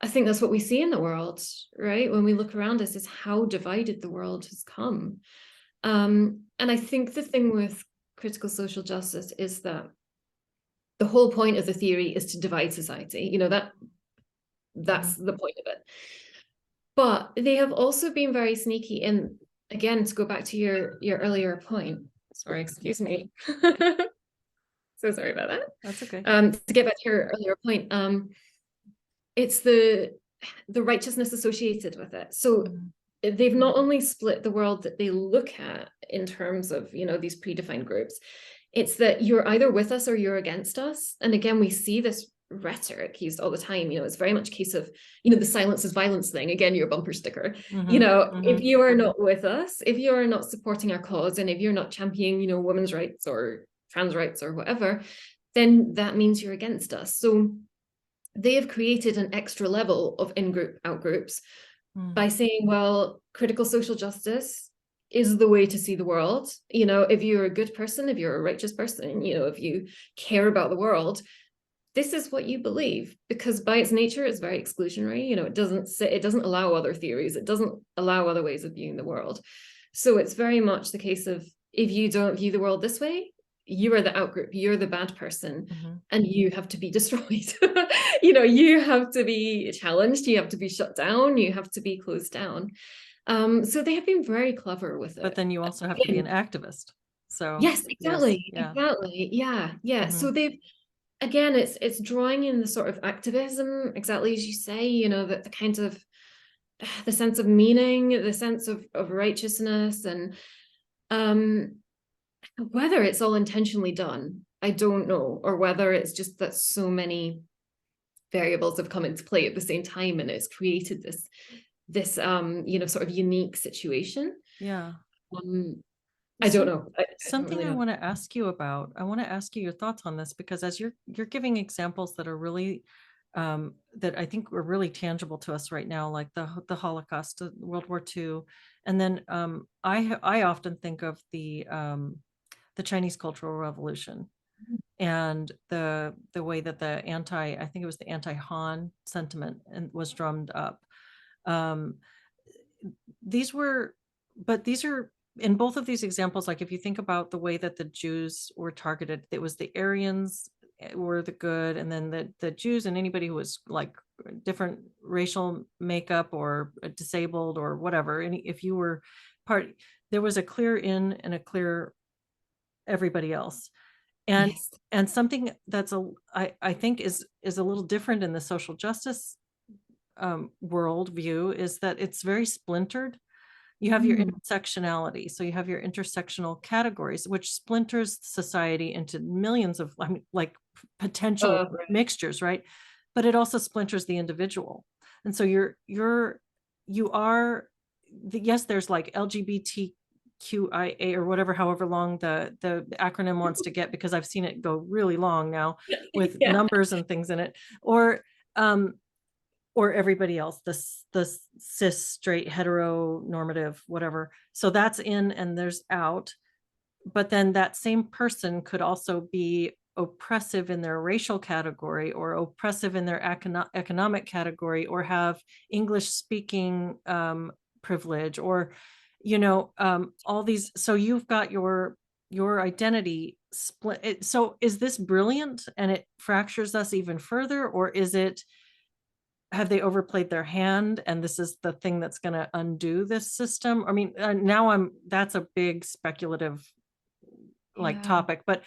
I think that's what we see in the world, right? When we look around us, is how divided the world has come. And I think the thing with critical social justice is that the whole point of the theory is to divide society. You know, that's the point of it. But they have also been very sneaky in, again, to go back to your earlier point. Sorry, excuse me. So sorry about that. That's okay. To get back to your earlier point, it's the righteousness associated with it. So they've not only split the world that they look at in terms of, you know, these predefined groups, it's that you're either with us or you're against us. And again, we see this rhetoric used all the time. You know, it's very much a case of, you know, the silence is violence thing. Again, your bumper sticker. You know, if you are not with us, if you are not supporting our cause, and if you're not championing, you know, women's rights or trans rights or whatever, then that means you're against us. So they have created an extra level of in-group, out-groups by saying, well, critical social justice is the way to see the world. You know, if you're a good person, if you're a righteous person, you know, if you care about the world, this is what you believe, because by its nature, it's very exclusionary. You know, it doesn't allow other theories. It doesn't allow other ways of viewing the world. So it's very much the case of, if you don't view the world this way, you are the outgroup, you're the bad person, and you have to be destroyed. You know, you have to be challenged, you have to be shut down, you have to be closed down. So they have been very clever with it. But then you also have to be an activist. So yes, exactly. yeah. Exactly. Yeah. So they've, again, it's drawing in the sort of activism, exactly as you say, you know, that the kind of the sense of meaning, the sense of righteousness, and whether it's all intentionally done, I don't know, or whether it's just that so many variables have come into play at the same time, and it's created this you know, sort of unique situation. Yeah. I don't know. Something really I know. want to ask you about. I want to ask you your thoughts on this, because as you're giving examples that are really that I think are really tangible to us right now, like the Holocaust, World War II, and then I often think of the Chinese Cultural Revolution and the way that I think it was the anti-Han sentiment and was drummed up. These are in both of these examples, like if you think about the way that the Jews were targeted, it was the Aryans were the good, and then the Jews and anybody who was like different racial makeup or disabled or whatever, and if you were part, there was a clear in and a clear everybody else. And Yes. and something that's I think is a little different in the social justice world view is that it's very splintered. You have your intersectionality. So you have your intersectional categories, which splinters society into millions of, I mean, like potential Right. mixtures, right? But it also splinters the individual. And so you are, yes, there's like LGBTQIA or whatever, however long the acronym wants to get, because I've seen it go really long now with Yeah. numbers and things in it, or everybody else, the cis, straight, heteronormative, whatever. So that's in and there's out. But then that same person could also be oppressive in their racial category, or oppressive in their economic category, or have English speaking privilege, or, you know, all these. So you've got your identity split. So is this brilliant and it fractures us even further, or is it, have they overplayed their hand and this is the thing that's going to undo this system? I mean, now that's a big speculative like topic, but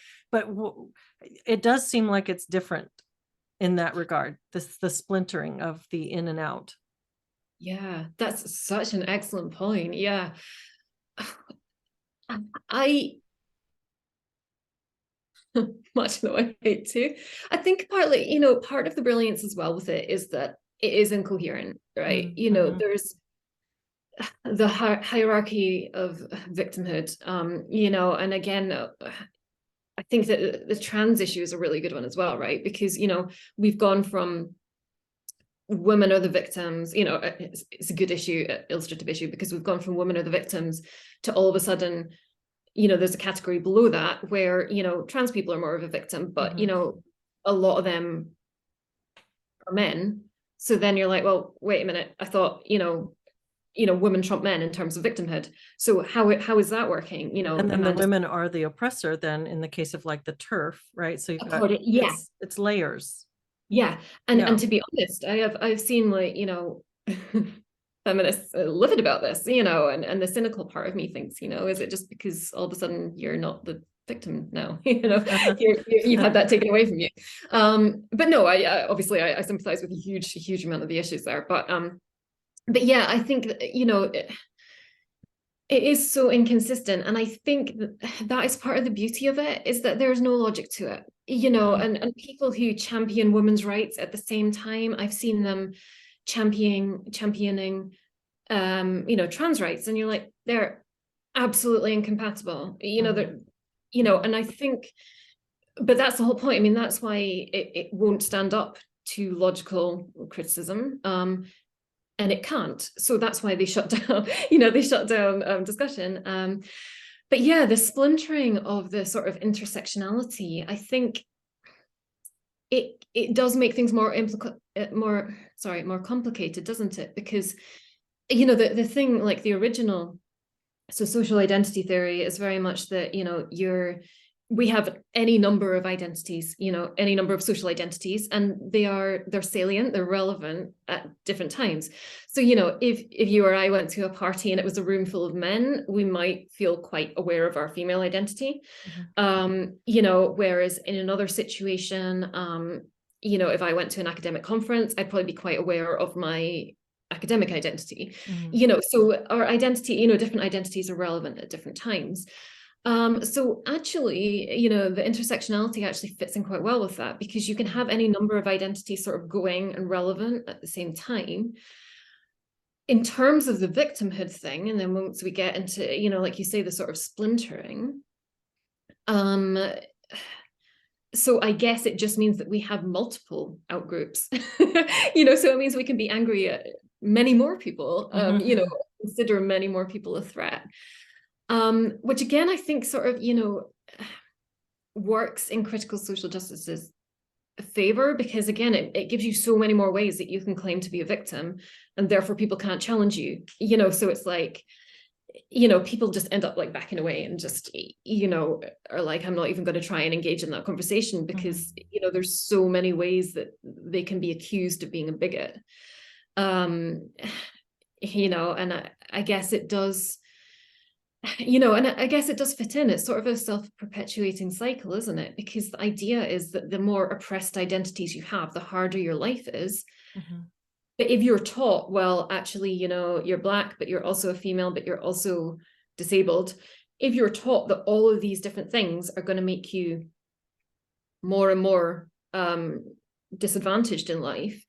it does seem like it's different in that regard, the splintering of the in and out. Yeah, that's such an excellent point. Yeah. I much though I hate to. I think partly, you know, part of the brilliance as well with it is that it is incoherent, right? You know, there's the hierarchy of victimhood, you know, and again, I think that the trans issue is a really good one as well, right? Because, you know, we've gone from women are the victims, you know, it's a good issue, illustrative issue, because we've gone from women are the victims to all of a sudden, you know, there's a category below that where, you know, trans people are more of a victim, but, you know, a lot of them are men. So then you're like, well, wait a minute, I thought, you know, women trump men in terms of victimhood. So how is that working? You know, and then the women are the oppressor then in the case of like the TERF, right? So you've got, it's layers. Yeah. And to be honest, I've seen, like, you know, feminists livid about this, you know, and the cynical part of me thinks, you know, is it just because all of a sudden you're not the victim now. You've had that taken away from you. But no, I obviously I sympathize with a huge amount of the issues there. But yeah, I think that, it is so inconsistent, and I think that is part of the beauty of it, is that there's no logic to it, and people who champion women's rights at the same time, I've seen them championing trans rights, and you're like, they're absolutely incompatible, and I think, but that's the whole point. I mean, that's why it won't stand up to logical criticism. And it can't. So that's why they shut down, discussion. But yeah, the splintering of the sort of intersectionality, I think it does make things more complicated, doesn't it? Because, the thing, like the original, so social identity theory is very much that, we have any number of identities, any number of social identities, and they're salient, they're relevant at different times. So, if you or I went to a party and it was a room full of men, we might feel quite aware of our female identity. Whereas in another situation, if I went to an academic conference, I'd probably be quite aware of my academic identity. So our identity, different identities are relevant at different times. So actually, the intersectionality actually fits in quite well with that, because you can have any number of identities sort of going and relevant at the same time. In terms of the victimhood thing, and then once we get into, like you say, the sort of splintering, so I guess it just means that we have multiple outgroups, so it means we can be angry at many more people, consider many more people a threat. Which again, I think sort of, works in critical social justice's favor, because again, it gives you so many more ways that you can claim to be a victim, and therefore people can't challenge you, so it's like, people just end up like backing away and just, are like, I'm not even going to try and engage in that conversation, because, there's so many ways that they can be accused of being a bigot. And I guess it does, and I guess it does fit in. It's sort of a self-perpetuating cycle, isn't it? Because the idea is that the more oppressed identities you have, the harder your life is. But if you're taught, well, actually, you're Black, but you're also a female, but you're also disabled. If you're taught that all of these different things are going to make you more and more disadvantaged in life,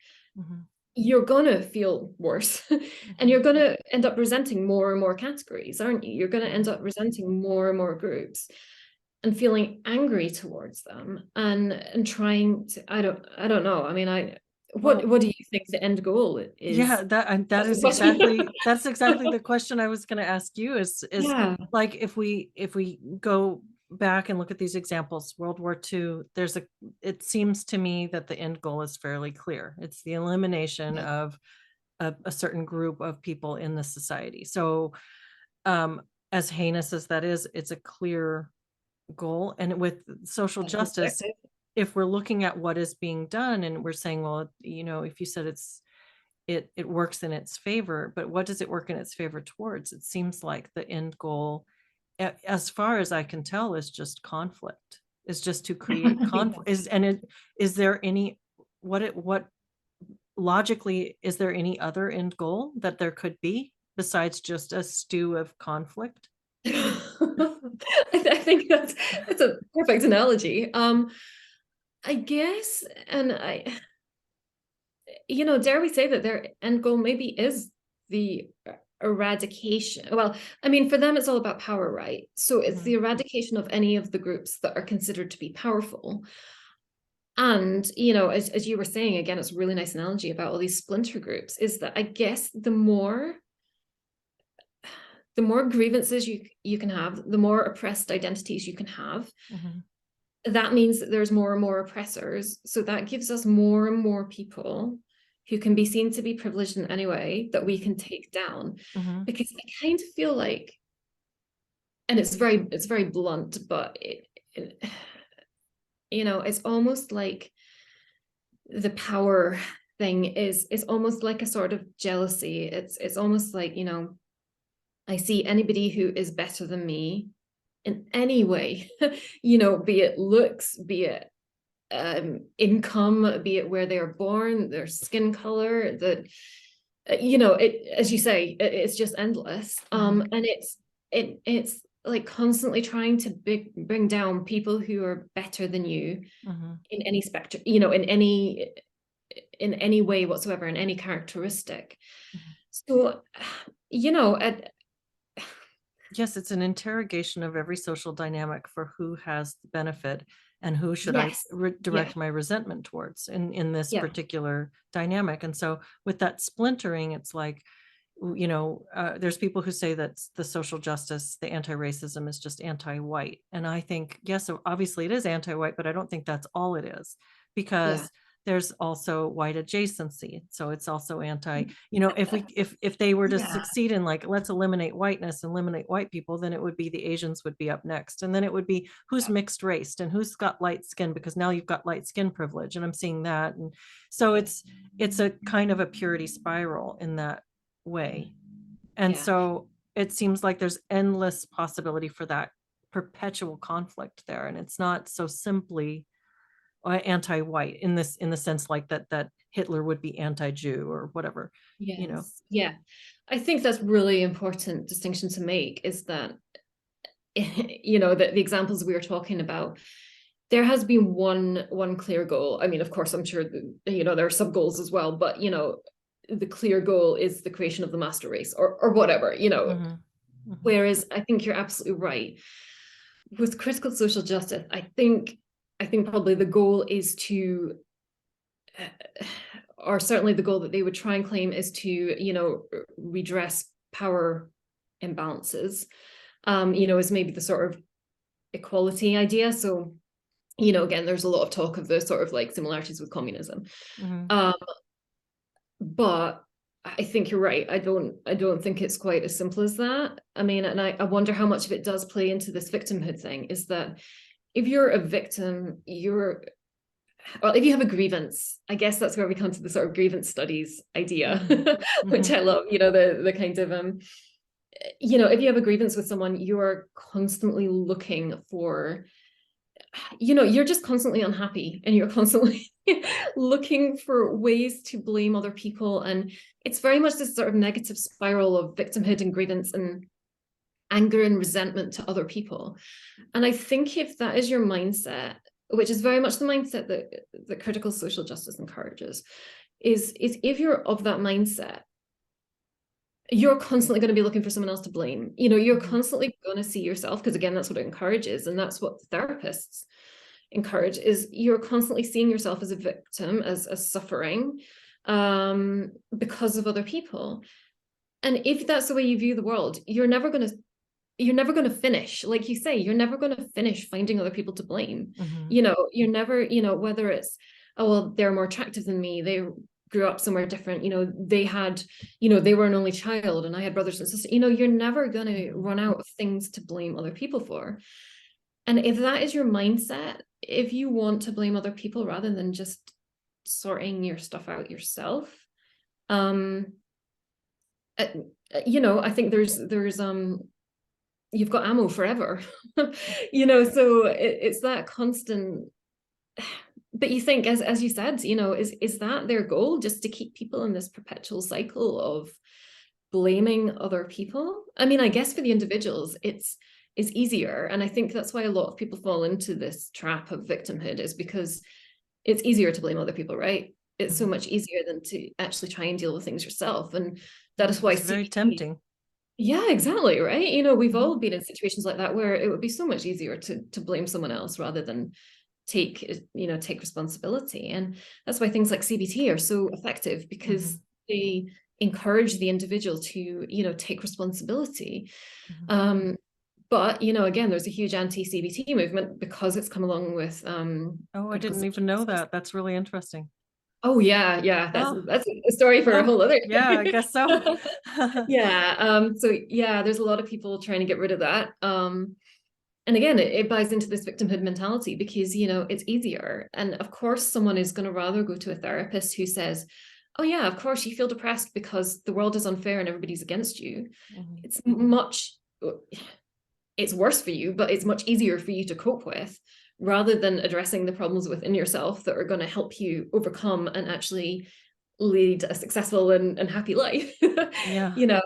you're going to feel worse and you're going to end up resenting more and more categories, aren't you? You're going to end up resenting more and more groups and feeling angry towards them and trying to, I don't know. I mean, what do you think the end goal is? Yeah, that's exactly the question I was going to ask you is like, if we go back and look at these examples, World War II, it seems to me that the end goal is fairly clear. It's the elimination of a certain group of people in the society. So as heinous as that is, it's a clear goal. And with social justice, if we're looking at what is being done and we're saying, well, if you said it works in its favor, but what does it work in its favor towards? It seems like the end goal, as far as I can tell, is just conflict, is just to create conflict. Is there any, what logically, is there any other end goal that there could be besides just a stew of conflict? I think that's a perfect analogy. I guess, and dare we say that their end goal maybe is the eradication. Well, I mean, for them, it's all about power, right? So it's the eradication of any of the groups that are considered to be powerful. And, as you were saying, again, it's a really nice analogy about all these splinter groups, is that I guess the more grievances you can have, the more oppressed identities you can have, that means that there's more and more oppressors. So that gives us more and more people who can be seen to be privileged in any way that we can take down. Because I kind of feel like, and it's very blunt, but it's almost like the power thing is almost like a sort of jealousy. It's almost like, I see anybody who is better than me, in any way, be it looks, be it income, be it where they are born, their skin color, as you say, it's just endless. And it's like constantly trying to bring down people who are better than you in any spectrum, in any way whatsoever, in any characteristic. So, yes, it's an interrogation of every social dynamic for who has the benefit and who should I yes, direct my resentment towards in this yeah, particular dynamic. And so with that splintering, it's like, there's people who say that the social justice, the anti-racism is just anti-white. And I think, yes, so obviously it is anti-white, but I don't think that's all it is, yeah, because there's also white adjacency. So it's also if they were to yeah, succeed in like, let's eliminate whiteness, eliminate white people, then it would be the Asians would be up next. And then it would be who's mixed raced and who's got light skin, because now you've got light skin privilege. And I'm seeing that. And so it's a kind of a purity spiral in that way. And yeah. so it seems like there's endless possibility for that perpetual conflict there. And it's not so simply anti-white in the sense like that Hitler would be anti-Jew or whatever. Yes. Yeah. I think that's really important distinction to make, is that, the examples we were talking about, there has been one clear goal. I mean, of course, I'm sure there are sub goals as well, but the clear goal is the creation of the master race or whatever, Whereas I think you're absolutely right. With critical social justice, I think probably the goal is to, or certainly the goal that they would try and claim, is to, redress power imbalances, is maybe the sort of equality idea. So, again, there's a lot of talk of the sort of like similarities with communism. But I think you're right. I don't think it's quite as simple as that. I mean, and I wonder how much of it does play into this victimhood thing, is that if you're a victim, if you have a grievance, I guess that's where we come to the sort of grievance studies idea, which I love, the kind of, if you have a grievance with someone, you're constantly looking for, you're just constantly unhappy, and you're constantly looking for ways to blame other people. And it's very much this sort of negative spiral of victimhood and grievance and anger and resentment to other people. And I think if that is your mindset, which is very much the mindset that critical social justice encourages, is if you're of that mindset, you're constantly going to be looking for someone else to blame. You're constantly going to see yourself, because again, that's what it encourages, and that's what therapists encourage, is you're constantly seeing yourself as a victim, as suffering, because of other people. And if that's the way you view the world, you're never going to finish, like you say, you're never going to finish finding other people to blame. You're never, whether it's, oh, well, they're more attractive than me, they grew up somewhere different, they had, they were an only child and I had brothers and sisters, you're never going to run out of things to blame other people for. And if that is your mindset, if you want to blame other people rather than just sorting your stuff out yourself, I think there's you've got ammo forever. So it's that constant. But you think, as you said, is that their goal, just to keep people in this perpetual cycle of blaming other people? I mean, I guess for the individuals, it's easier. And I think that's why a lot of people fall into this trap of victimhood, is because it's easier to blame other people, right? It's so much easier than to actually try and deal with things yourself. And that is why it's very tempting. Yeah, exactly, right? We've all been in situations like that where it would be so much easier to blame someone else rather than take responsibility. And that's why things like CBT are so effective, because they encourage the individual to take responsibility. But again, there's a huge anti-CBT movement because it's come along with I didn't even know that. That's really interesting. Oh yeah, that's a story for a whole other. Yeah, I guess so. Yeah, so yeah, there's a lot of people trying to get rid of that. And again, it buys into this victimhood mentality, because it's easier. And of course, someone is going to rather go to a therapist who says, oh yeah, of course you feel depressed because the world is unfair and everybody's against you. It's much it's worse for you, but it's much easier for you to cope with, rather than addressing the problems within yourself that are going to help you overcome and actually lead a successful and happy life. Yeah. You know,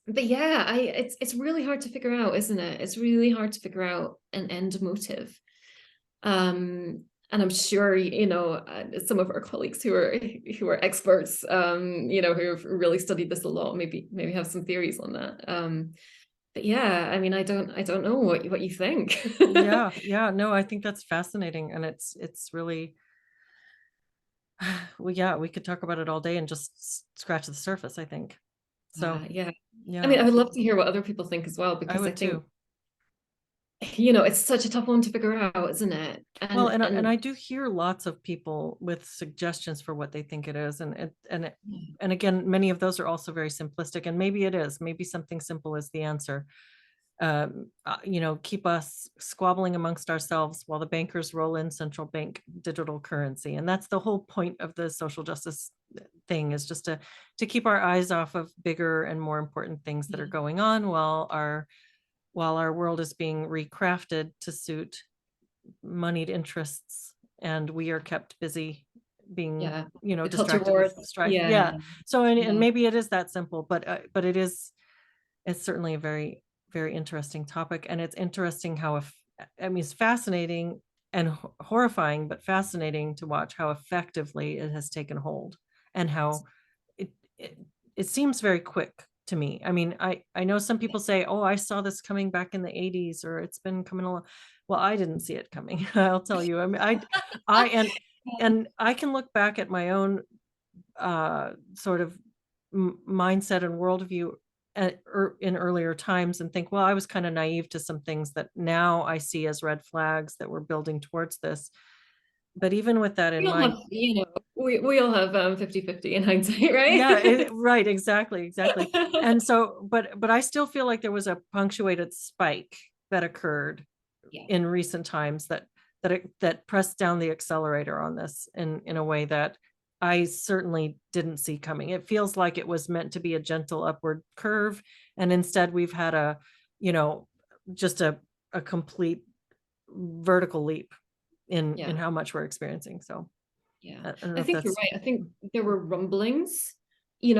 but yeah, it's really hard to figure out, isn't it? It's really hard to figure out an end motive. And I'm sure, some of our colleagues who are experts, who have really studied this a lot, maybe have some theories on that. But yeah, I mean, I don't know what you think. Yeah. Yeah. No, I think that's fascinating. And it's really, well, yeah, we could talk about it all day and just scratch the surface, I think. So, Yeah. I yeah, mean, I would love to hear what other people think as well, I because I would think, too. it's such a tough one to figure out, isn't it? Well, And and I do hear lots of people with suggestions for what they think it is, and again, many of those are also very simplistic, and maybe it is, maybe something simple is the answer. Keep us squabbling amongst ourselves while the bankers roll in central bank digital currency, and that's the whole point of the social justice thing, is just to keep our eyes off of bigger and more important things that are going on while our world is being recrafted to suit moneyed interests, and we are kept busy being, yeah, the culture distracted with wars. strife. Yeah, Yeah. So, and yeah, maybe it is that simple, but it's certainly a very, very interesting topic. And it's interesting how, I mean, it's fascinating and horrifying, but fascinating to watch how effectively it has taken hold, and how it, it, it seems very quick to me. I mean, I know some people say, oh, I saw this coming back in the 80s, or it's been coming along. Well, I didn't see it coming. I'll tell you. I mean, I and I can look back at my own sort of mindset and worldview in earlier times and think, well, I was kind of naive to some things that now I see as red flags that we're building towards this. But even with that in we all mind, have, we all have 50-50 in hindsight, right? yeah, right, exactly. And so, but I still feel like there was a punctuated spike that occurred Yeah, in recent times that pressed down the accelerator on this in a way that I certainly didn't see coming. It feels like it was meant to be a gentle upward curve, and instead we've had just a complete vertical leap in yeah, how much we're experiencing. So yeah. I don't know I if think you're that's. right. I think there were rumblings,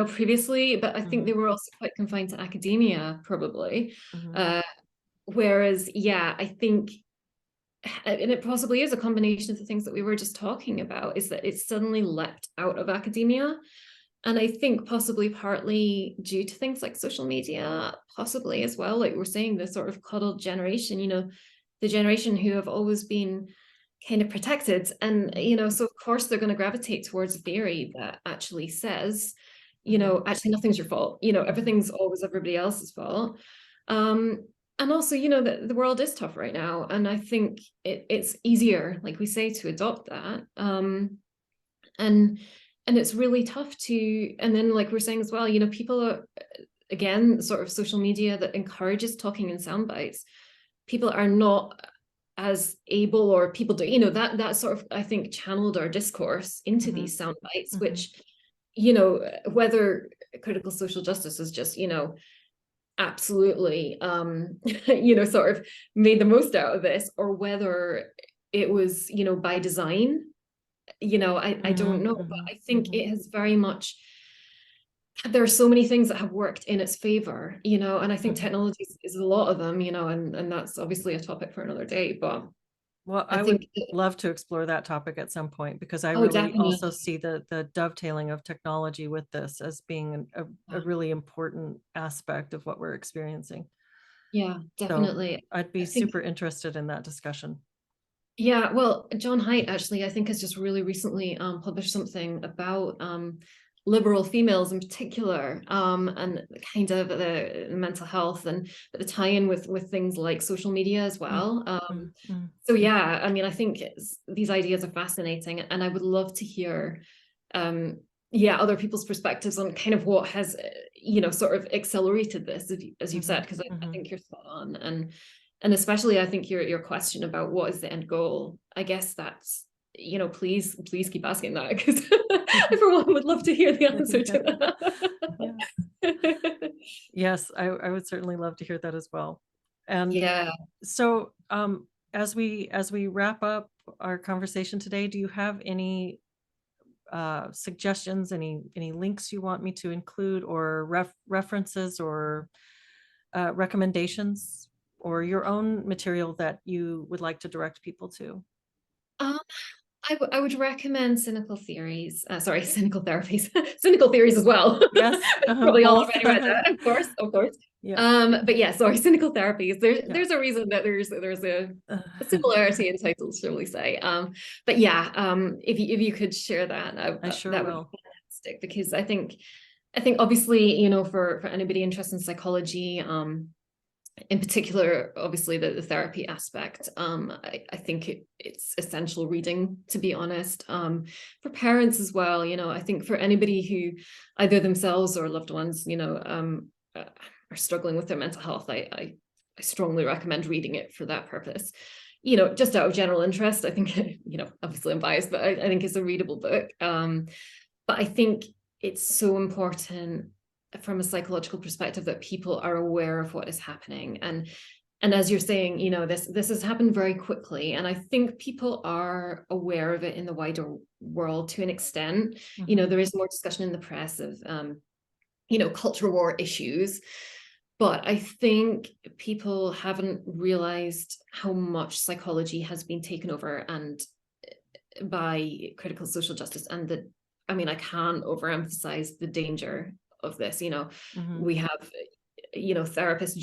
previously, but I think they Mhm, were also quite confined to academia, probably. mhm, Uh, Whereas, yeah, I think, and it possibly is a combination of the things that we were just talking about, is that it suddenly leapt out of academia. And I think possibly partly due to things like social media, possibly as well, like we're saying, the sort of coddled generation, the generation who have always been kind of protected. And, mhm, so of course they're going to gravitate towards a theory that actually says, mhm, actually nothing's your fault. mhm, Everything's always everybody else's fault. Um, and also, the world is tough right now. And I think it's easier, like we say, to adopt that. And it's really tough to, and then like we're saying as well, people are, again, sort of social media that encourages talking in sound bites. People are not as able, or people do, that sort of, I think, channeled our discourse into mhm, these sound bites, mhm, which, whether critical social justice is just, absolutely, sort of made the most out of this, or whether it was, by design, I don't mhm, know, but mhm, I think mhm, it has very much, there are so many things that have worked in its favor, and I think mhm. technology is a lot of them, and that's obviously a topic for another day, but Well, I I would think, love to explore that topic at some point, because I oh, really also definitely. see the dovetailing of technology with this as being a really important aspect of what we're experiencing. Yeah, So definitely. I'd be I think, super interested in that discussion. yeah, well, John Haidt actually, I think, has just really recently published something about liberal females in particular, and kind of the mental health, and the tie-in with things like social media as Mm, well. mm, mm. So yeah, I mean, I think these ideas are fascinating, and I would love to hear, um, yeah, other people's perspectives on kind of what has, sort of accelerated this, as you've said, Mhm, because I mhm. think you're spot on, and especially I think your question about what is the end goal. I guess that's, please keep asking that, because everyone would love to hear the answer Yeah, to yeah. that. Yes, I would certainly love to hear that as well. And Yeah. so, as we wrap up our conversation today, do you have any suggestions, any links you want me to include, or references, or recommendations, or your own material that you would like to direct people to? Um, I would recommend cynical theories. Sorry, cynical therapies, cynical theories as well. Yes, Probably all both. already read that, of course, of course. Yeah. But yeah, sorry, cynical therapies. Yeah. There's a reason that there's Uh, a similarity in titles, shall we say? But yeah, if you could share that, I sure that would be will. fantastic, because I think obviously, you know, for anybody interested in psychology, in particular, obviously the therapy aspect, I think it's essential reading, to be honest, for parents as well. You know, I think for anybody who either themselves or loved ones, you know, are struggling with their mental health, I strongly recommend reading it for that purpose. You know, just out of general interest, I think, you know, obviously I'm biased, but I think it's a readable book. But I think it's so important from a psychological perspective that people are aware of what is happening. And as you're saying, you know, this has happened very quickly, and I think people are aware of it in the wider world to an extent. You know, Mhm. there is more discussion in the press of you know, culture war issues, but I think people haven't realized how much psychology has been taken over and by critical social justice, and the, I mean, I can't overemphasize the danger of this. You know, Mhm. we have, you know, therapists,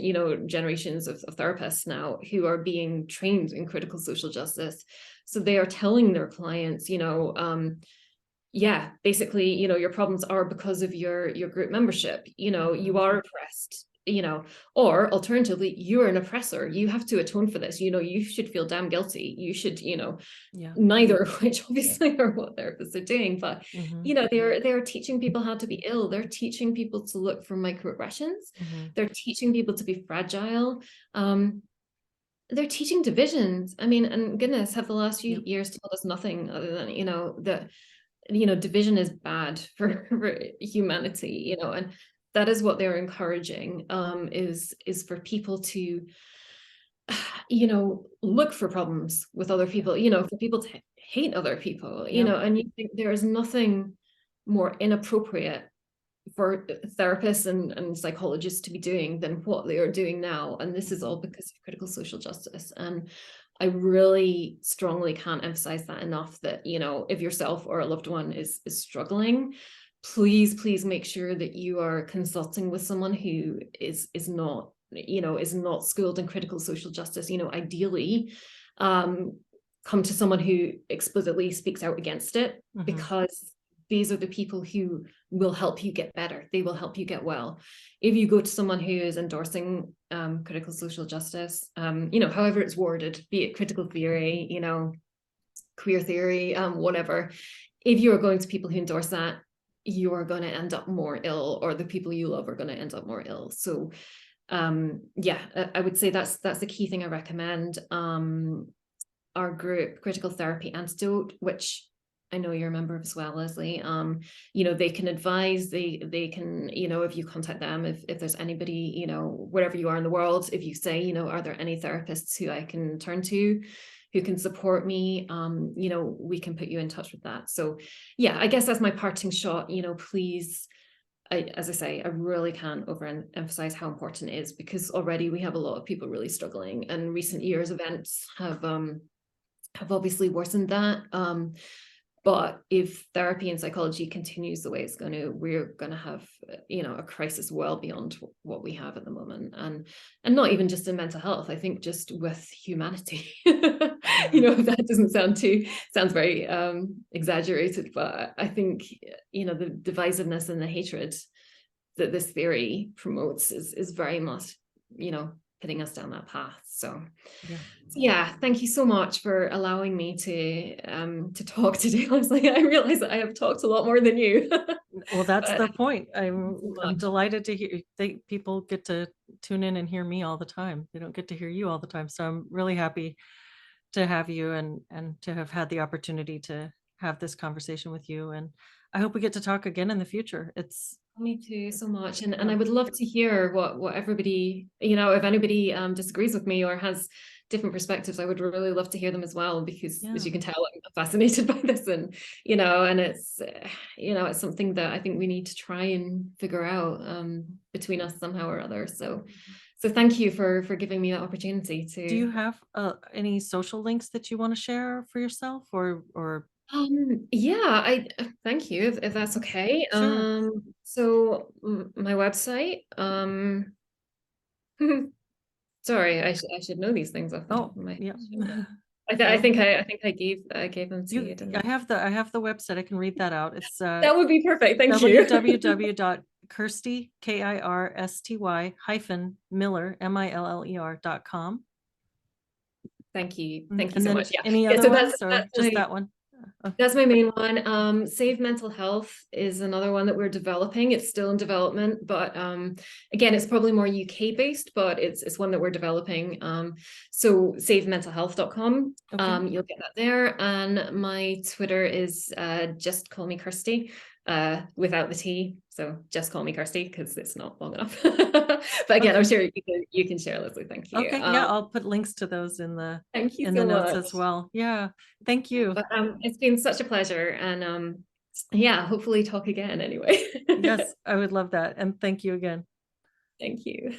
you know, generations of therapists now who are being trained in critical social justice, so they are telling their clients, you know, yeah, basically, you know, your problems are because of your group membership. You know, you Mhm. are oppressed, you know, or alternatively, you're an oppressor, you have to atone for this, you know, you should feel damn guilty, you should, you know, Yeah. neither of which obviously are what therapists are doing. But Mhm. you know, they're teaching people how to be ill, they're teaching people to look for microaggressions, Mhm. they're teaching people to be fragile, um they're teaching divisions. I mean, and goodness, have the last few Yep. years told us nothing other than, you know, that, you know, division is bad for humanity, you know, and that is what they're encouraging, is for people to, you know, look for problems with other Yeah. people, you know, for people to hate other people, you Yep. know, and you think there is nothing more inappropriate for therapists and psychologists to be doing than what they are doing now. And this is Mhm. all because of critical social justice. And I really strongly can't emphasize that enough, that, you know, if yourself or a loved one is struggling, please make sure that you are consulting with someone who is not, you know, is not schooled in critical social justice. You know, ideally, um, come to someone who explicitly speaks out against it, Mhm. because these are the people who will help you get better. They will help you get well. If you go to someone who is endorsing critical social justice, you know, however it's worded, be it critical theory, you know, queer theory, whatever, if you are going to people who endorse that, you are going to end up more ill, or the people you love are going to end up more ill. So yeah, I would say that's the key thing I recommend. Our group, Critical Therapy Antidote, which I know you're a member of as well, Leslie. You know, they can advise, they can, you know, if you contact them, if there's anybody, you know, wherever you are in the world, if you say, you know, are there any therapists who I can turn to, who can support me, you know, we can put you in touch with that. So yeah, I guess that's my parting shot. You know, please, as I say, I really can't overemphasize how important it is, because already we have a lot of people really struggling, and recent years events have obviously worsened that. But if therapy and psychology continues the way it's going to, we're going to have, you know, a crisis well beyond what we have at the moment, and not even just in mental health. I think just with humanity. You Yeah. know, that doesn't sounds very exaggerated, but I think, you know, the divisiveness and the hatred that this theory promotes is very much, you know, putting us down that path. So Yeah. yeah, thank you so much for allowing me to talk today. Honestly, I realize that I have talked a lot more than you. Well, that's But the point. thank you so I'm much. delighted to hear people get to tune in and hear me all the time. They don't get to hear you all the time. So I'm really happy to have you, and to have had the opportunity to have this conversation with you. And I hope we get to talk again in the future. It's Me too, so much. And I would love to hear what everybody, you know, if anybody disagrees with me or has different perspectives, I would really love to hear them as well, because as Yeah. you can tell, I'm fascinated by this, and you know, and it's you know, it's something that I think we need to try and figure out between us somehow or other. So thank you for giving me that opportunity Do you to have any social links that you want to share for yourself, or yeah, I thank you if that's okay. sure? So my website, sorry, I should know these things off the top Oh, of my head, yeah. shouldn't I? Well, I think I gave them to you you, didn't I I? have the website. I can read that out. It's That would be perfect. Thank you. www.kirsty KIRSTY -Miller MILLER.com. Thank you. Thank you And so then much. Yeah. any Yeah, other so ones or that's just my that one? That's my main one. Save Mental Health is another one that we're developing. It's still in development, but again, it's probably more UK based, but it's one that we're developing. So savementalhealth.com. Okay. You'll get that there. And my Twitter is just call me Kirsty, without the T. So just call me Kirsty because it's not long enough. But again, I'm Okay. sure you can share, Leslie. Thank you. Okay. Yeah, I'll put links to those in Thank you the so notes much. as well. Yeah. Thank you. But it's been such a pleasure, and yeah, hopefully talk again anyway. Yes, I would love that. And thank you again. Thank you.